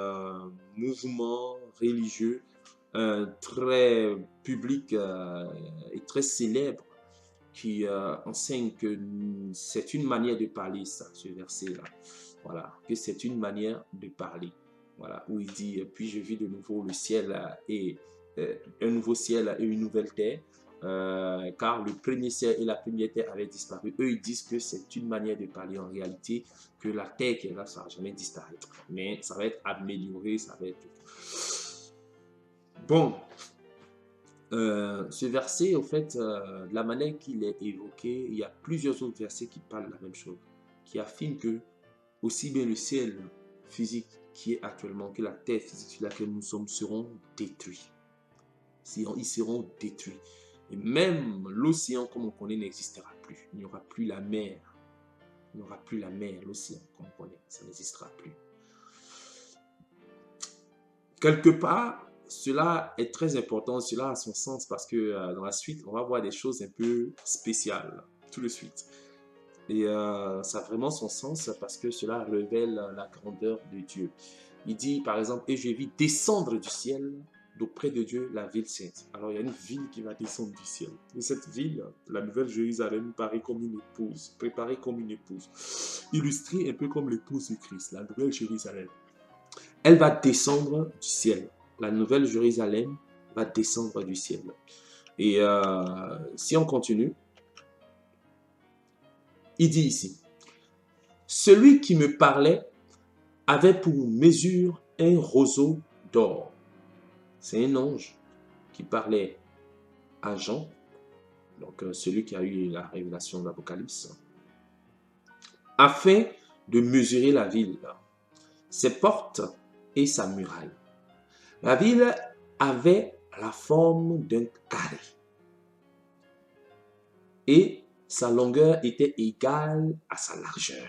mouvements religieux très publics et très célèbres qui enseignent que c'est une manière de parler, ça, ce verset-là. Voilà, que c'est une manière de parler. Voilà, où il dit, puis je vis de nouveau le ciel et un nouveau ciel et une nouvelle terre, car le premier ciel et la première terre avaient disparu. Eux, ils disent que c'est une manière de parler. En réalité, que la terre qui est là, ça ne va jamais disparaître. Mais ça va être amélioré, ça va être... Bon, ce verset, au fait, de la manière qu'il est évoqué, il y a plusieurs autres versets qui parlent de la même chose, qui affirment que aussi bien le ciel physique qui est actuellement, que la terre physique sur laquelle nous sommes seront détruits. Ils seront détruits. Et même l'océan comme on connaît n'existera plus. Il n'y aura plus la mer. Il n'y aura plus la mer, l'océan comme on connaît. Ça n'existera plus. Quelque part, cela est très important. Cela a son sens parce que dans la suite, on va voir des choses un peu spéciales. Tout de suite. Et ça a vraiment son sens parce que cela révèle la grandeur de Dieu. Il dit par exemple, et je vis descendre du ciel d'auprès de Dieu la ville sainte. Alors il y a une ville qui va descendre du ciel. Et cette ville, la Nouvelle Jérusalem, paraît comme une épouse, préparée comme une épouse, illustrée un peu comme l'épouse de Christ, la Nouvelle Jérusalem. Elle va descendre du ciel. La Nouvelle Jérusalem va descendre du ciel. Et si on continue, il dit ici, celui qui me parlait avait pour mesure un roseau d'or. C'est un ange qui parlait à Jean, donc celui qui a eu la révélation de l'Apocalypse, afin de mesurer la ville, ses portes et sa muraille. La ville avait la forme d'un carré. et sa longueur était égale à sa largeur.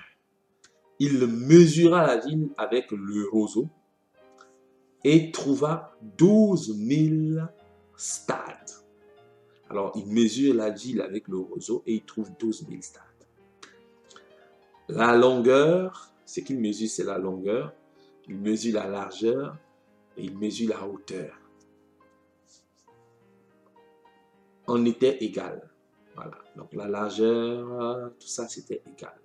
Il mesura la ville avec le roseau et trouva 12 000 stades. Alors, il mesure la ville avec le roseau et il trouve 12 000 stades. La longueur, ce qu'il mesure, c'est la longueur. Il mesure la largeur et il mesure la hauteur. On était égal. Voilà. Donc, la largeur, tout ça, c'était égal.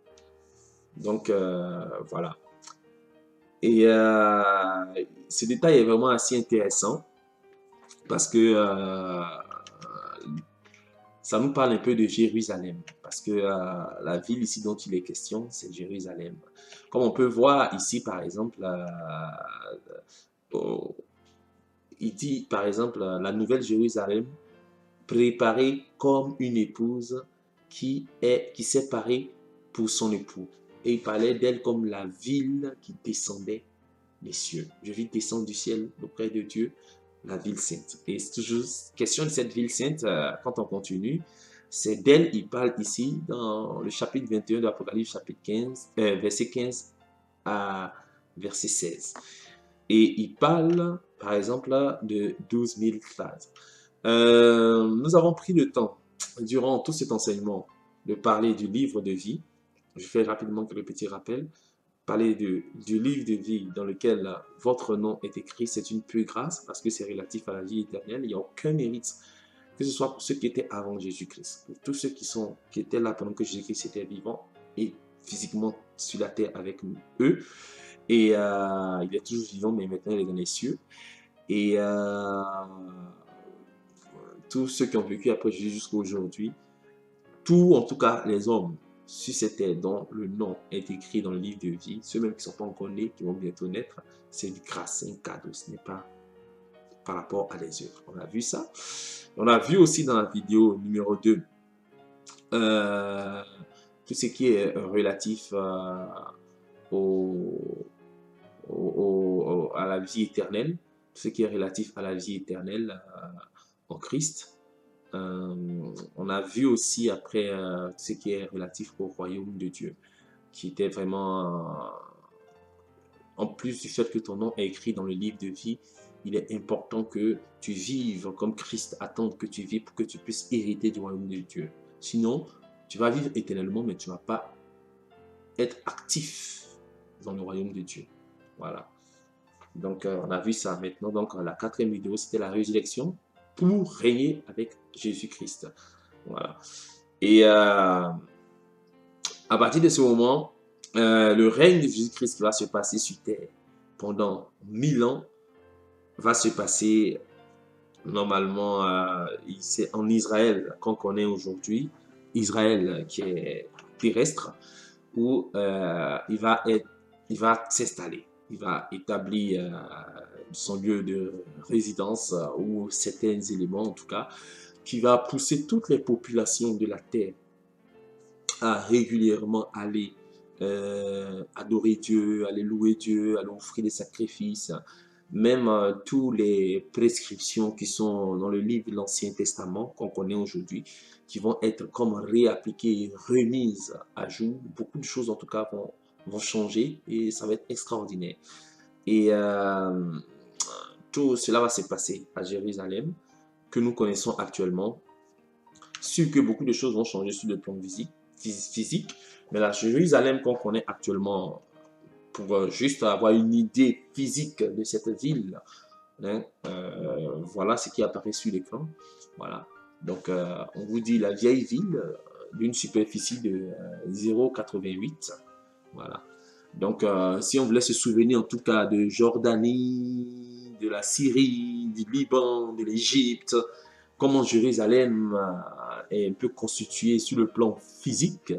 Donc, voilà. Et ce détail est vraiment assez intéressant parce que ça nous parle un peu de Jérusalem. Parce que la ville ici dont il est question, c'est Jérusalem. Comme on peut voir ici, par exemple, il dit, par exemple, la nouvelle Jérusalem, préparée comme une épouse qui s'est parée pour son époux. Et il parlait d'elle comme la ville qui descendait des cieux. Je vis descendre du ciel auprès de Dieu, la ville sainte. Et c'est toujours question de cette ville sainte, quand on continue, c'est d'elle, il parle ici dans le chapitre 21 de l'Apocalypse, chapitre 15, verset 15 à verset 16. Et il parle, par exemple, de 12 000 stades. Nous avons pris le temps, durant tout cet enseignement, de parler du livre de vie. Je fais rapidement quelques petits rappels. Parler du livre de vie dans lequel votre nom est écrit, c'est une pure grâce parce que c'est relatif à la vie éternelle. Il n'y a aucun mérite, que ce soit pour ceux qui étaient avant Jésus-Christ, pour tous ceux qui étaient là pendant que Jésus-Christ était vivant et physiquement sur la terre avec eux. Et il est toujours vivant, mais maintenant il est dans les cieux. Et tous ceux qui ont vécu après Jésus jusqu'à aujourd'hui, en tout cas les hommes sur cette terre dont le nom est écrit dans le livre de vie, ceux même qui ne sont pas encore nés, qui vont bientôt naître, c'est une grâce, c'est un cadeau, ce n'est pas par rapport à les œuvres. On a vu ça. On a vu aussi dans la vidéo numéro 2 tout ce qui est relatif à la vie éternelle, tout ce qui est relatif à la vie éternelle en Christ. On a vu aussi après ce qui est relatif au royaume de Dieu, qui était vraiment, en plus du fait que ton nom est écrit dans le livre de vie, il est important que tu vives comme Christ attend que tu vives pour que tu puisses hériter du royaume de Dieu. Sinon, tu vas vivre éternellement, mais tu ne vas pas être actif dans le royaume de Dieu. Voilà. Donc, on a vu ça maintenant. Donc, la 4e vidéo, c'était la résurrection pour régner avec Jésus-Christ. Voilà. Et à partir de ce moment, le règne de Jésus-Christ qui va se passer sur terre pendant 1000 ans va se passer normalement c'est en Israël qu'on connaît aujourd'hui, Israël qui est terrestre, où il va s'installer, il va établir son lieu de résidence ou certains éléments en tout cas, qui va pousser toutes les populations de la terre à régulièrement aller adorer Dieu, aller louer Dieu, aller offrir des sacrifices, même toutes les prescriptions qui sont dans le livre de l'Ancien Testament qu'on connaît aujourd'hui, qui vont être comme réappliquées, remises à jour. Beaucoup de choses en tout cas vont changer et ça va être extraordinaire. Et tout cela va se passer à Jérusalem, que nous connaissons actuellement. Sûr que beaucoup de choses vont changer sur le plan physique, mais la Jérusalem qu'on connaît actuellement, pour juste avoir une idée physique de cette ville, hein, voilà ce qui apparaît sur l'écran. Voilà. Donc, on vous dit la vieille ville d'une superficie de 0,88. Voilà. Donc, si on voulait se souvenir en tout cas de Jordanie, de la Syrie, du Liban, de l'Égypte, comment Jérusalem est un peu constitué sur le plan physique,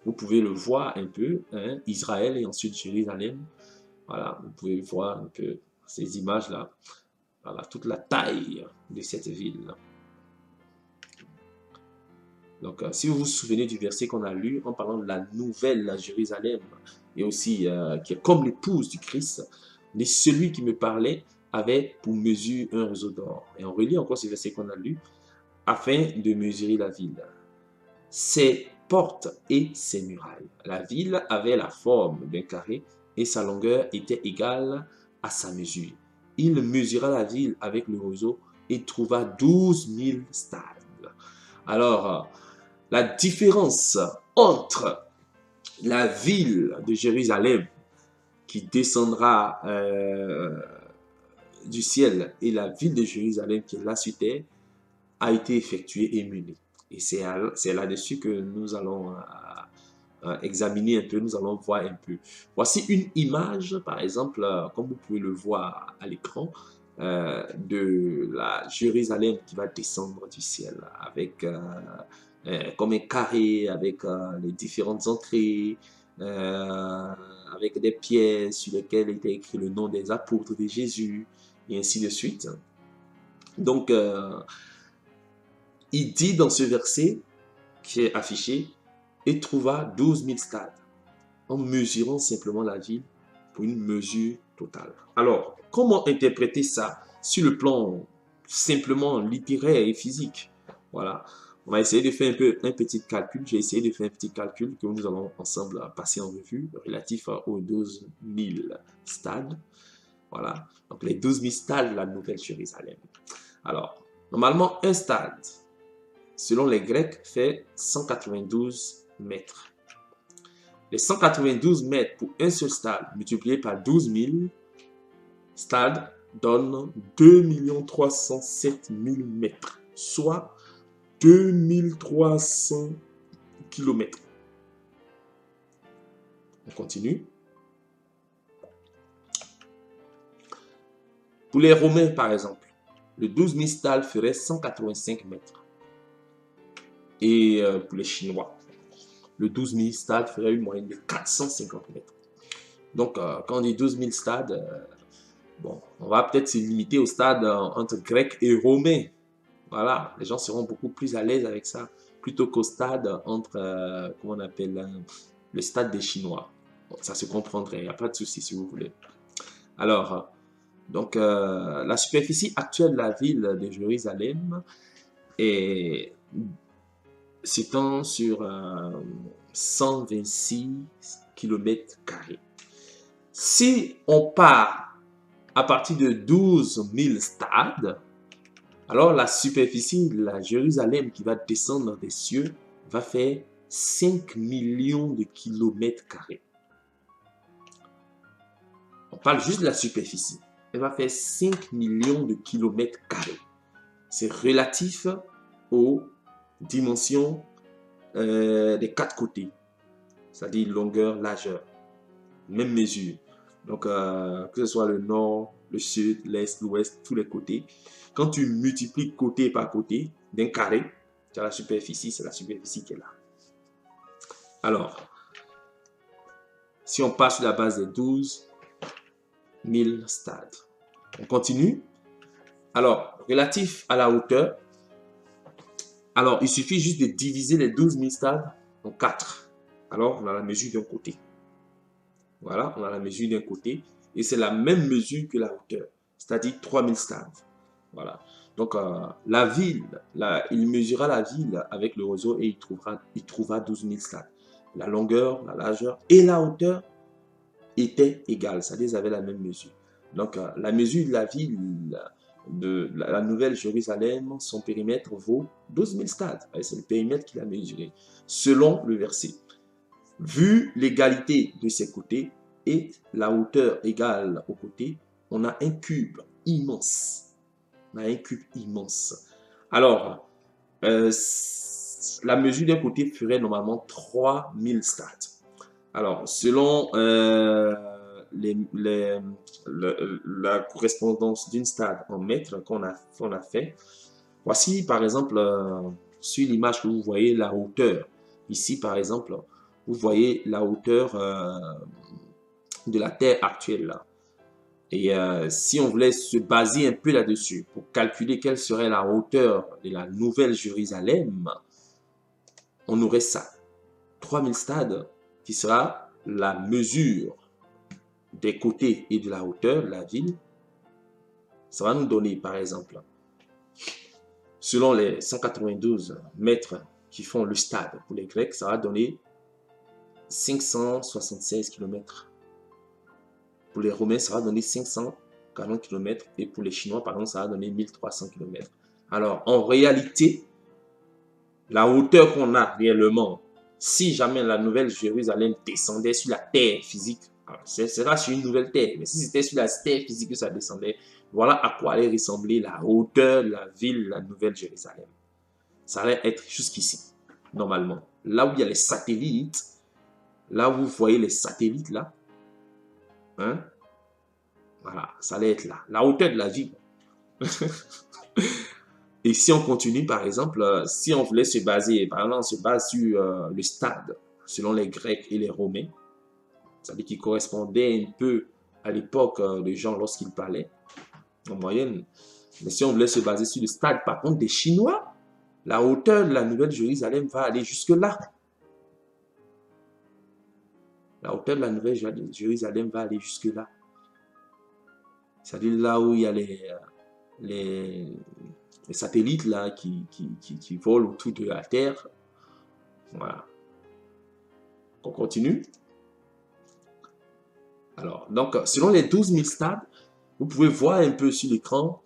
vous pouvez le voir un peu, hein, Israël et ensuite Jérusalem. Voilà, vous pouvez voir un peu ces images-là. Voilà, toute la taille de cette ville. Donc, si vous vous souvenez du verset qu'on a lu en parlant de la nouvelle Jérusalem, et aussi qui est comme l'épouse du Christ, mais celui qui me parlait avait pour mesure un réseau d'or. Et on relit encore ce verset qu'on a lu, afin de mesurer la ville. ses portes et ses murailles. La ville avait la forme d'un carré et sa longueur était égale à sa mesure. Il mesura la ville avec le roseau et trouva 12 000 stades. Alors, la différence entre la ville de Jérusalem qui descendra du ciel et la ville de Jérusalem qui est là sur terre a été effectuée et menée. Et c'est là-dessus que nous allons examiner un peu, nous allons voir un peu. Voici une image, par exemple, comme vous pouvez le voir à l'écran, de la Jérusalem qui va descendre du ciel avec comme un carré avec les différentes entrées, avec des pièces sur lesquelles était écrit le nom des apôtres de Jésus, et ainsi de suite. Donc, il dit dans ce verset qui est affiché, et trouva 12 000 stades, en mesurant simplement la ville pour une mesure totale. Alors, comment interpréter ça sur le plan simplement littéraire et physique? Voilà. On va essayer de faire un petit calcul. J'ai essayé de faire un petit calcul que nous allons ensemble passer en revue relatif aux 12 000 stades. Voilà. Donc, les 12 000 stades de la Nouvelle-Jérusalem. Alors, normalement, un stade, selon les Grecs, fait 192 mètres. Les 192 mètres pour un seul stade multiplié par 12 000 stades donne 2 307 000 mètres, soit 2300 km. On continue. Pour les Romains, par exemple, le 12 000 stades ferait 185 mètres. Et pour les Chinois, le 12 000 stades ferait une moyenne de 450 mètres. Donc, quand on dit 12 000 stades, bon, on va peut-être se limiter au stade entre Grecs et Romains. Voilà, les gens seront beaucoup plus à l'aise avec ça, plutôt qu'au stade entre, comment on appelle, le stade des Chinois. Bon, ça se comprendrait, il n'y a pas de souci si vous voulez. Alors, donc, la superficie actuelle de la ville de Jérusalem s'étend sur 126 km². Si on part à partir de 12 000 stades, alors la superficie de la Jérusalem qui va descendre des cieux va faire 5 millions de km². On parle juste de la superficie. Elle va faire 5 millions de km². C'est relatif aux dimensions des quatre côtés, c'est-à-dire longueur, largeur, même mesure. Donc, que ce soit le nord, le sud, l'est, l'ouest, tous les côtés. Quand tu multiplies côté par côté d'un carré, tu as la superficie, c'est la superficie qui est là. Alors, si on passe sur la base des 12 000 stades, on continue. Alors, relatif à la hauteur, alors il suffit juste de diviser les 12 000 stades en 4. Alors, on a la mesure d'un côté. Voilà, on a la mesure d'un côté. Et c'est la même mesure que la hauteur, c'est-à-dire 3 000 stades. Voilà. Donc, la ville, il mesura la ville avec le roseau et il trouva 12 000 stades. La longueur, la largeur et la hauteur étaient égales, c'est-à-dire ils avaient la même mesure. Donc, la mesure de la ville de la Nouvelle Jérusalem, son périmètre vaut 12 000 stades. C'est le périmètre qu'il a mesuré, selon le verset. Vu l'égalité de ses côtés et la hauteur égale aux côtés, on a un cube immense. On a un cube immense. Alors, la mesure d'un côté ferait normalement 3 000 stades. Alors, selon la correspondance d'une stade en mètres qu'on a fait, voici par exemple, sur l'image que vous voyez, la hauteur. Ici, par exemple, vous voyez la hauteur de la Terre actuelle là. Et si on voulait se baser un peu là-dessus pour calculer quelle serait la hauteur de la Nouvelle Jérusalem, on aurait ça. 3000 stades qui sera la mesure des côtés et de la hauteur de la ville. Ça va nous donner, par exemple, selon les 192 mètres qui font le stade. Pour les Grecs, ça va donner 576 km. Pour les Romains, ça va donner 540 km. Et pour les Chinois, par exemple, ça va donner 1300 km. Alors, en réalité, la hauteur qu'on a réellement, si jamais la Nouvelle Jérusalem descendait sur la terre physique, ce sera sur une nouvelle terre, mais si c'était sur la terre physique que ça descendait, voilà à quoi allait ressembler la hauteur de la ville, la Nouvelle Jérusalem. Ça allait être jusqu'ici, normalement. Là où il y a les satellites, là où vous voyez les satellites, là, hein, voilà, ça allait être là, la hauteur de la ville. Et si on continue, par exemple, si on voulait se baser, par exemple, on se base sur le stade, selon les Grecs et les Romains, c'est-à-dire qui correspondait un peu à l'époque des gens lorsqu'ils parlaient, en moyenne. Mais si on voulait se baser sur le stade, par contre, des Chinois, la hauteur de la Nouvelle Jérusalem va aller jusque-là. La hauteur de la Nouvelle Jérusalem va aller jusque-là. C'est-à-dire là où il y a les satellites là, qui volent autour de la Terre. Voilà. On continue. Alors, donc, selon les 12 000 stades, vous pouvez voir un peu sur l'écran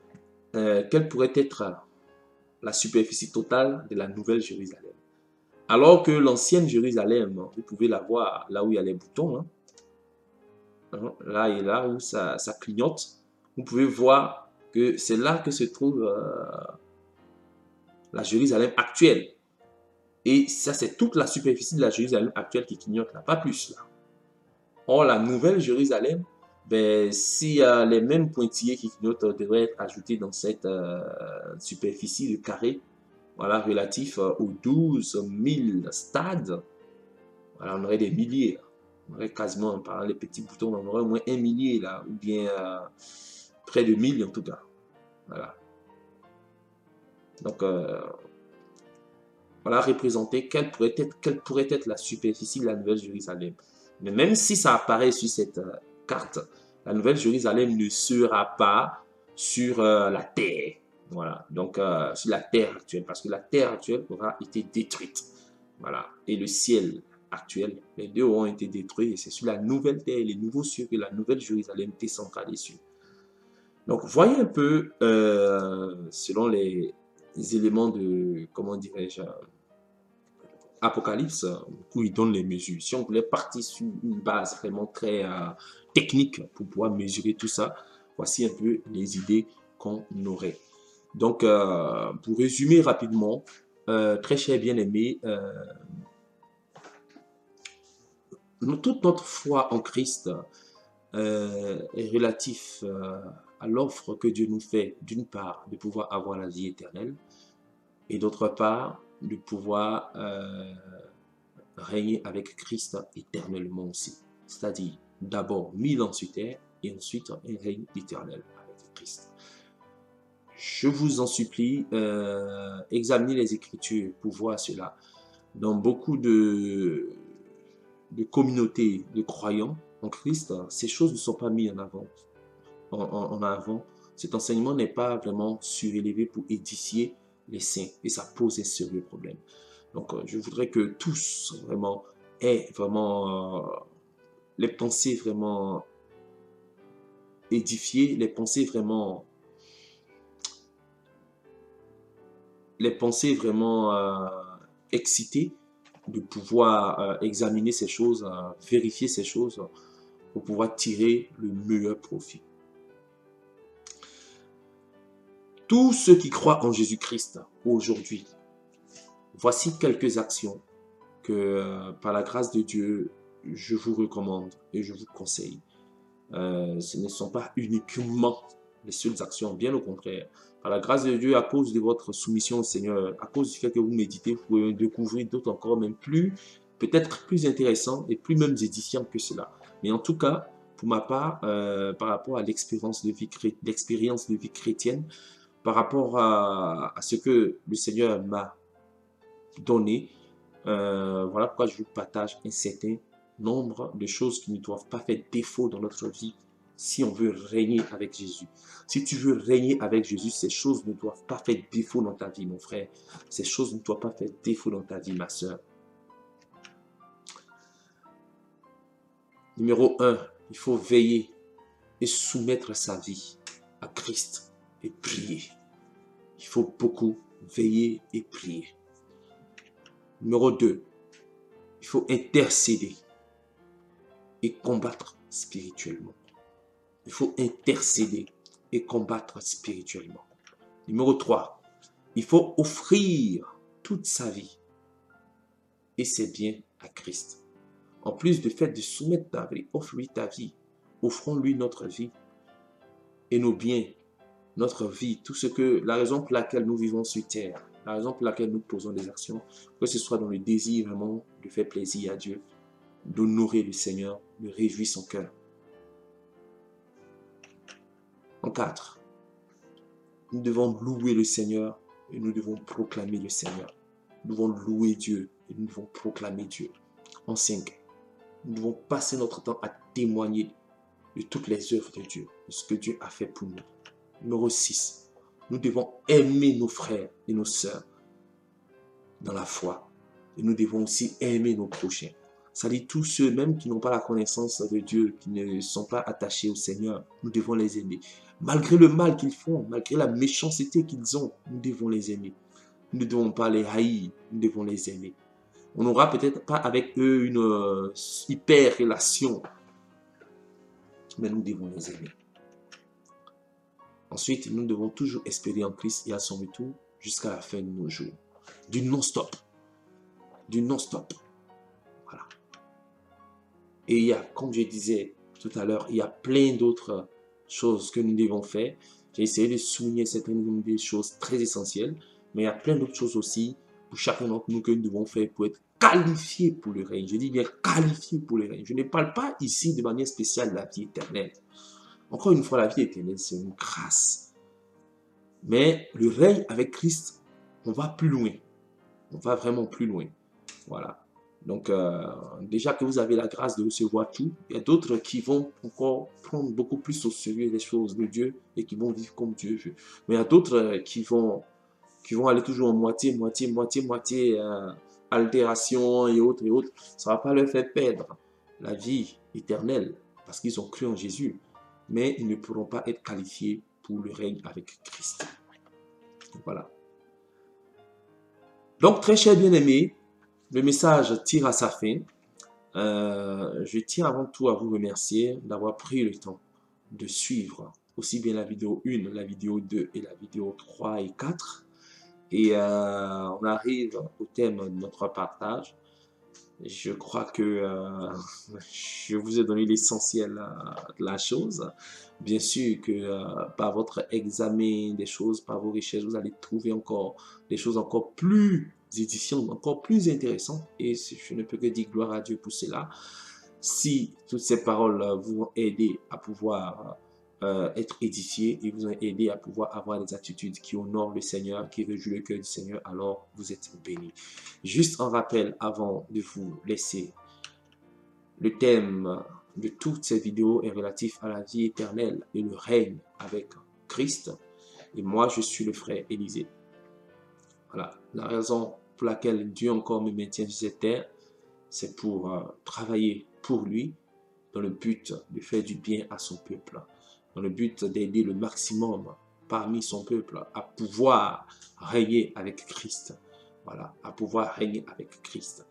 quelle pourrait être la superficie totale de la Nouvelle Jérusalem. Alors que l'ancienne Jérusalem, vous pouvez la voir là où il y a les boutons, hein, là et là où ça clignote, vous pouvez voir que c'est là que se trouve la Jérusalem actuelle. Et ça, c'est toute la superficie de la Jérusalem actuelle qui clignote là, pas plus là. Or, la Nouvelle Jérusalem, ben, si les mêmes pointillés qui clignotent devraient être ajoutés dans cette superficie de carré, voilà, relatif aux 12 000 stades, voilà, on aurait des milliers. Là. On aurait quasiment, par les petits boutons, on aurait au moins 1 millier là, ou bien près de 1000 en tout cas. Voilà. Donc, voilà, représenter quelle pourrait être la superficie de la Nouvelle Jérusalem. Mais même si ça apparaît sur cette carte, la Nouvelle Jérusalem ne sera pas sur la terre. Voilà, donc sur la terre actuelle, parce que la terre actuelle aura été détruite. Voilà, et le ciel actuel, les deux auront été détruits, et c'est sur la nouvelle terre et les nouveaux cieux que la Nouvelle Jérusalem descendra dessus. Donc, voyez un peu, selon les éléments de, comment dirais-je, Apocalypse, où il donne les mesures. Si on voulait partir sur une base vraiment très technique pour pouvoir mesurer tout ça, voici un peu les idées qu'on aurait. Donc, pour résumer rapidement, très cher bien-aimé, toute notre foi en Christ est relative à l'offre que Dieu nous fait, d'une part, de pouvoir avoir la vie éternelle, et d'autre part, de pouvoir régner avec Christ éternellement aussi. C'est-à-dire, d'abord 1000 ans sur terre, et ensuite un règne éternel avec Christ. Je vous en supplie, examinez les Écritures pour voir cela. Dans beaucoup de communautés de croyants en Christ, ces choses ne sont pas mises en avant. En avant. Cet enseignement n'est pas vraiment surélevé pour édifier les saints, et ça pose un sérieux problème. Donc, je voudrais que tous vraiment aient vraiment les pensées vraiment édifiées, les pensées vraiment excitées, de pouvoir examiner ces choses, vérifier ces choses, pour pouvoir tirer le meilleur profit. Tous ceux qui croient en Jésus-Christ aujourd'hui, voici quelques actions que, par la grâce de Dieu, je vous recommande et je vous conseille. Ce ne sont pas uniquement les seules actions, bien au contraire. Par la grâce de Dieu, à cause de votre soumission au Seigneur, à cause du fait que vous méditez, vous pouvez découvrir d'autres encore même plus, peut-être plus intéressants et plus même édifiants que cela. Mais en tout cas, pour ma part, par rapport à l'expérience de vie chrétienne, par rapport à ce que le Seigneur m'a donné, voilà pourquoi je vous partage un certain nombre de choses qui ne doivent pas faire défaut dans notre vie si on veut régner avec Jésus. Si tu veux régner avec Jésus, ces choses ne doivent pas faire défaut dans ta vie, mon frère. Ces choses ne doivent pas faire défaut dans ta vie, ma soeur. Numéro 1, il faut veiller et soumettre sa vie à Christ et prier. Il faut beaucoup veiller et prier. Numéro 2, il faut intercéder et combattre spirituellement. Il faut intercéder et combattre spirituellement. Numéro 3, il faut offrir toute sa vie et ses biens à Christ. En plus du fait de soumettre ta vie, offrir ta vie, offrons-lui notre vie et nos biens, notre vie, tout ce que, la raison pour laquelle nous vivons sur terre, la raison pour laquelle nous posons des actions, que ce soit dans le désir vraiment de faire plaisir à Dieu, d'honorer le Seigneur, de réjouir son cœur. En 4, nous devons louer le Seigneur et nous devons proclamer le Seigneur. Nous devons louer Dieu et nous devons proclamer Dieu. En 5, nous devons passer notre temps à témoigner de toutes les œuvres de Dieu, de ce que Dieu a fait pour nous. Numéro 6, nous devons aimer nos frères et nos sœurs dans la foi. Et nous devons aussi aimer nos prochains. Ça dit tous ceux même qui n'ont pas la connaissance de Dieu, qui ne sont pas attachés au Seigneur, nous devons les aimer. Malgré le mal qu'ils font, malgré la méchanceté qu'ils ont, nous devons les aimer. Nous ne devons pas les haïr, nous devons les aimer. On n'aura peut-être pas avec eux une hyper relation, mais nous devons les aimer. Ensuite, nous devons toujours espérer en Christ et à son retour jusqu'à la fin de nos jours. Du non-stop. Du non-stop. Voilà. Et il y a, comme je disais tout à l'heure, il y a plein d'autres choses que nous devons faire. J'ai essayé de souligner certaines des choses très essentielles, mais il y a plein d'autres choses aussi pour chacun d'entre nous que nous devons faire pour être qualifiés pour le règne. Je dis bien qualifiés pour le règne. Je ne parle pas ici de manière spéciale de la vie éternelle. Encore une fois, la vie éternelle, c'est une grâce. Mais le règne avec Christ, on va plus loin. On va vraiment plus loin. Voilà. Donc, déjà que vous avez la grâce de recevoir tout, il y a d'autres qui vont encore prendre beaucoup plus au sérieux les choses de Dieu et qui vont vivre comme Dieu veut. Mais il y a d'autres qui vont aller toujours en moitié, altération et autres. Ça ne va pas leur faire perdre la vie éternelle parce qu'ils ont cru en Jésus. Mais ils ne pourront pas être qualifiés pour le règne avec Christ. Voilà. Donc, très chers bien-aimés, le message tire à sa fin. Je tiens avant tout à vous remercier d'avoir pris le temps de suivre aussi bien la vidéo 1, la vidéo 2 et la vidéo 3 et 4. Et on arrive au thème de notre partage. Je crois que je vous ai donné l'essentiel de la chose. Bien sûr que par votre examen des choses, par vos recherches, vous allez trouver encore des choses encore plus édifiantes, encore plus intéressantes. Et je ne peux que dire gloire à Dieu pour cela. Si toutes ces paroles vous ont aidé à pouvoir être édifié et vous ont aidé à pouvoir avoir des attitudes qui honorent le Seigneur, qui réjouissent le cœur du Seigneur, alors vous êtes bénis. Juste un rappel avant de vous laisser. Le thème de toutes ces vidéos est relatif à la vie éternelle et le règne avec Christ. Et moi, je suis le frère Élisée. Voilà. La raison pour laquelle Dieu encore me maintient sur cette terre, c'est pour travailler pour lui dans le but de faire du bien à son peuple, dans le but d'aider le maximum parmi son peuple à pouvoir régner avec Christ. Voilà, à pouvoir régner avec Christ.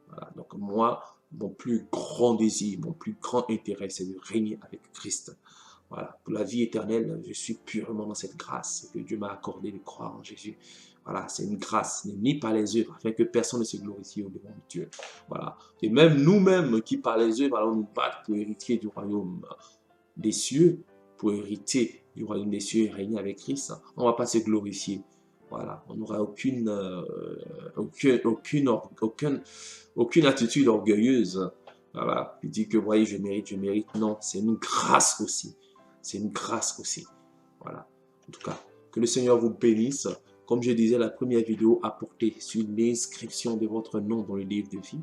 Voilà, donc moi, mon plus grand désir, mon plus grand intérêt, c'est de régner avec Christ. Voilà, pour la vie éternelle, je suis purement dans cette grâce que Dieu m'a accordé de croire en Jésus. Voilà, c'est une grâce, ni par les œuvres, afin que personne ne se glorifie au devant de Dieu. Voilà, et même nous-mêmes qui par les œuvres allons nous battre pour hériter du royaume des cieux, pour hériter du royaume des cieux et régner avec Christ, on ne va pas se glorifier. Voilà, on n'aura aucune attitude orgueilleuse. Voilà, qui dit que voyez, je mérite. Non, c'est une grâce aussi. C'est une grâce aussi. Voilà. En tout cas, que le Seigneur vous bénisse. Comme je disais, la première vidéo a porté sur l'inscription de votre nom dans le livre de vie.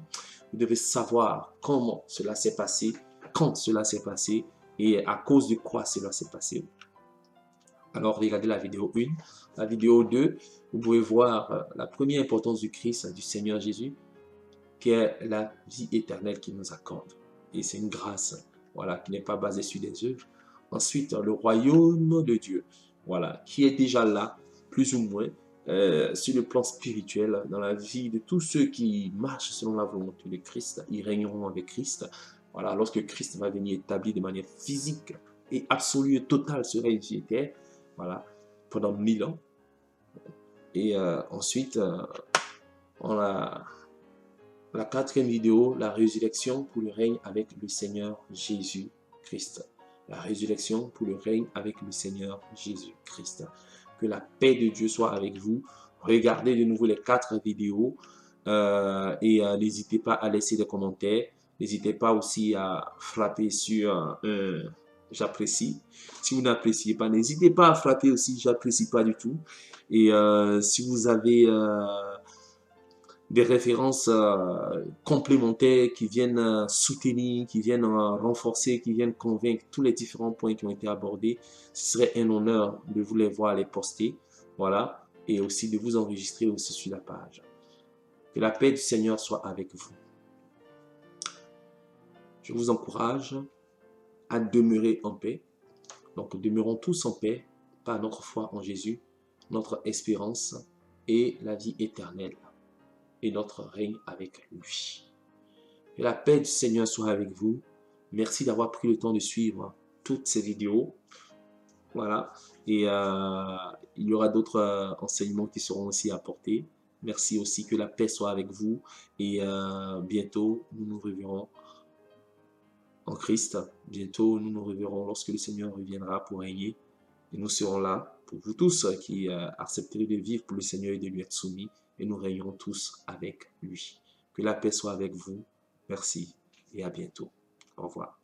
Vous devez savoir comment cela s'est passé, quand cela s'est passé Et à cause de quoi cela s'est passé? Alors, regardez la vidéo 1. La vidéo 2, vous pouvez voir la première importance du Christ, du Seigneur Jésus, qui est la vie éternelle qu'il nous accorde. Et c'est une grâce, voilà, qui n'est pas basée sur des œuvres. Ensuite, le royaume de Dieu, voilà, qui est déjà là, plus ou moins, sur le plan spirituel, dans la vie de tous ceux qui marchent selon la volonté de Christ. Ils régneront avec Christ. Voilà, lorsque Christ va venir établir de manière physique et absolue et totale ce règne sur terre, voilà, pendant 1000 ans. Et ensuite, on a la quatrième vidéo, la résurrection pour le règne avec le Seigneur Jésus-Christ. La résurrection pour le règne avec le Seigneur Jésus-Christ. Que la paix de Dieu soit avec vous. Regardez de nouveau les 4 vidéos et n'hésitez pas à laisser des commentaires. N'hésitez pas aussi à frapper sur j'apprécie. Si vous n'appréciez pas, n'hésitez pas à frapper aussi j'apprécie pas du tout. Et si vous avez des références complémentaires qui viennent soutenir, qui viennent renforcer, qui viennent convaincre tous les différents points qui ont été abordés, ce serait un honneur de vous les voir les poster, voilà, et aussi de vous enregistrer aussi sur la page. Que la paix du Seigneur soit avec vous. Je vous encourage à demeurer en paix. Donc, demeurons tous en paix par notre foi en Jésus, notre espérance et la vie éternelle et notre règne avec lui. Que la paix du Seigneur soit avec vous. Merci d'avoir pris le temps de suivre toutes ces vidéos. Voilà. Et il y aura d'autres enseignements qui seront aussi apportés. Merci aussi, que la paix soit avec vous. Et bientôt, nous nous reverrons en Christ. Bientôt, nous nous reverrons lorsque le Seigneur reviendra pour régner. Et nous serons là pour vous tous qui accepterez de vivre pour le Seigneur et de lui être soumis. Et nous régnerons tous avec lui. Que la paix soit avec vous. Merci et à bientôt. Au revoir.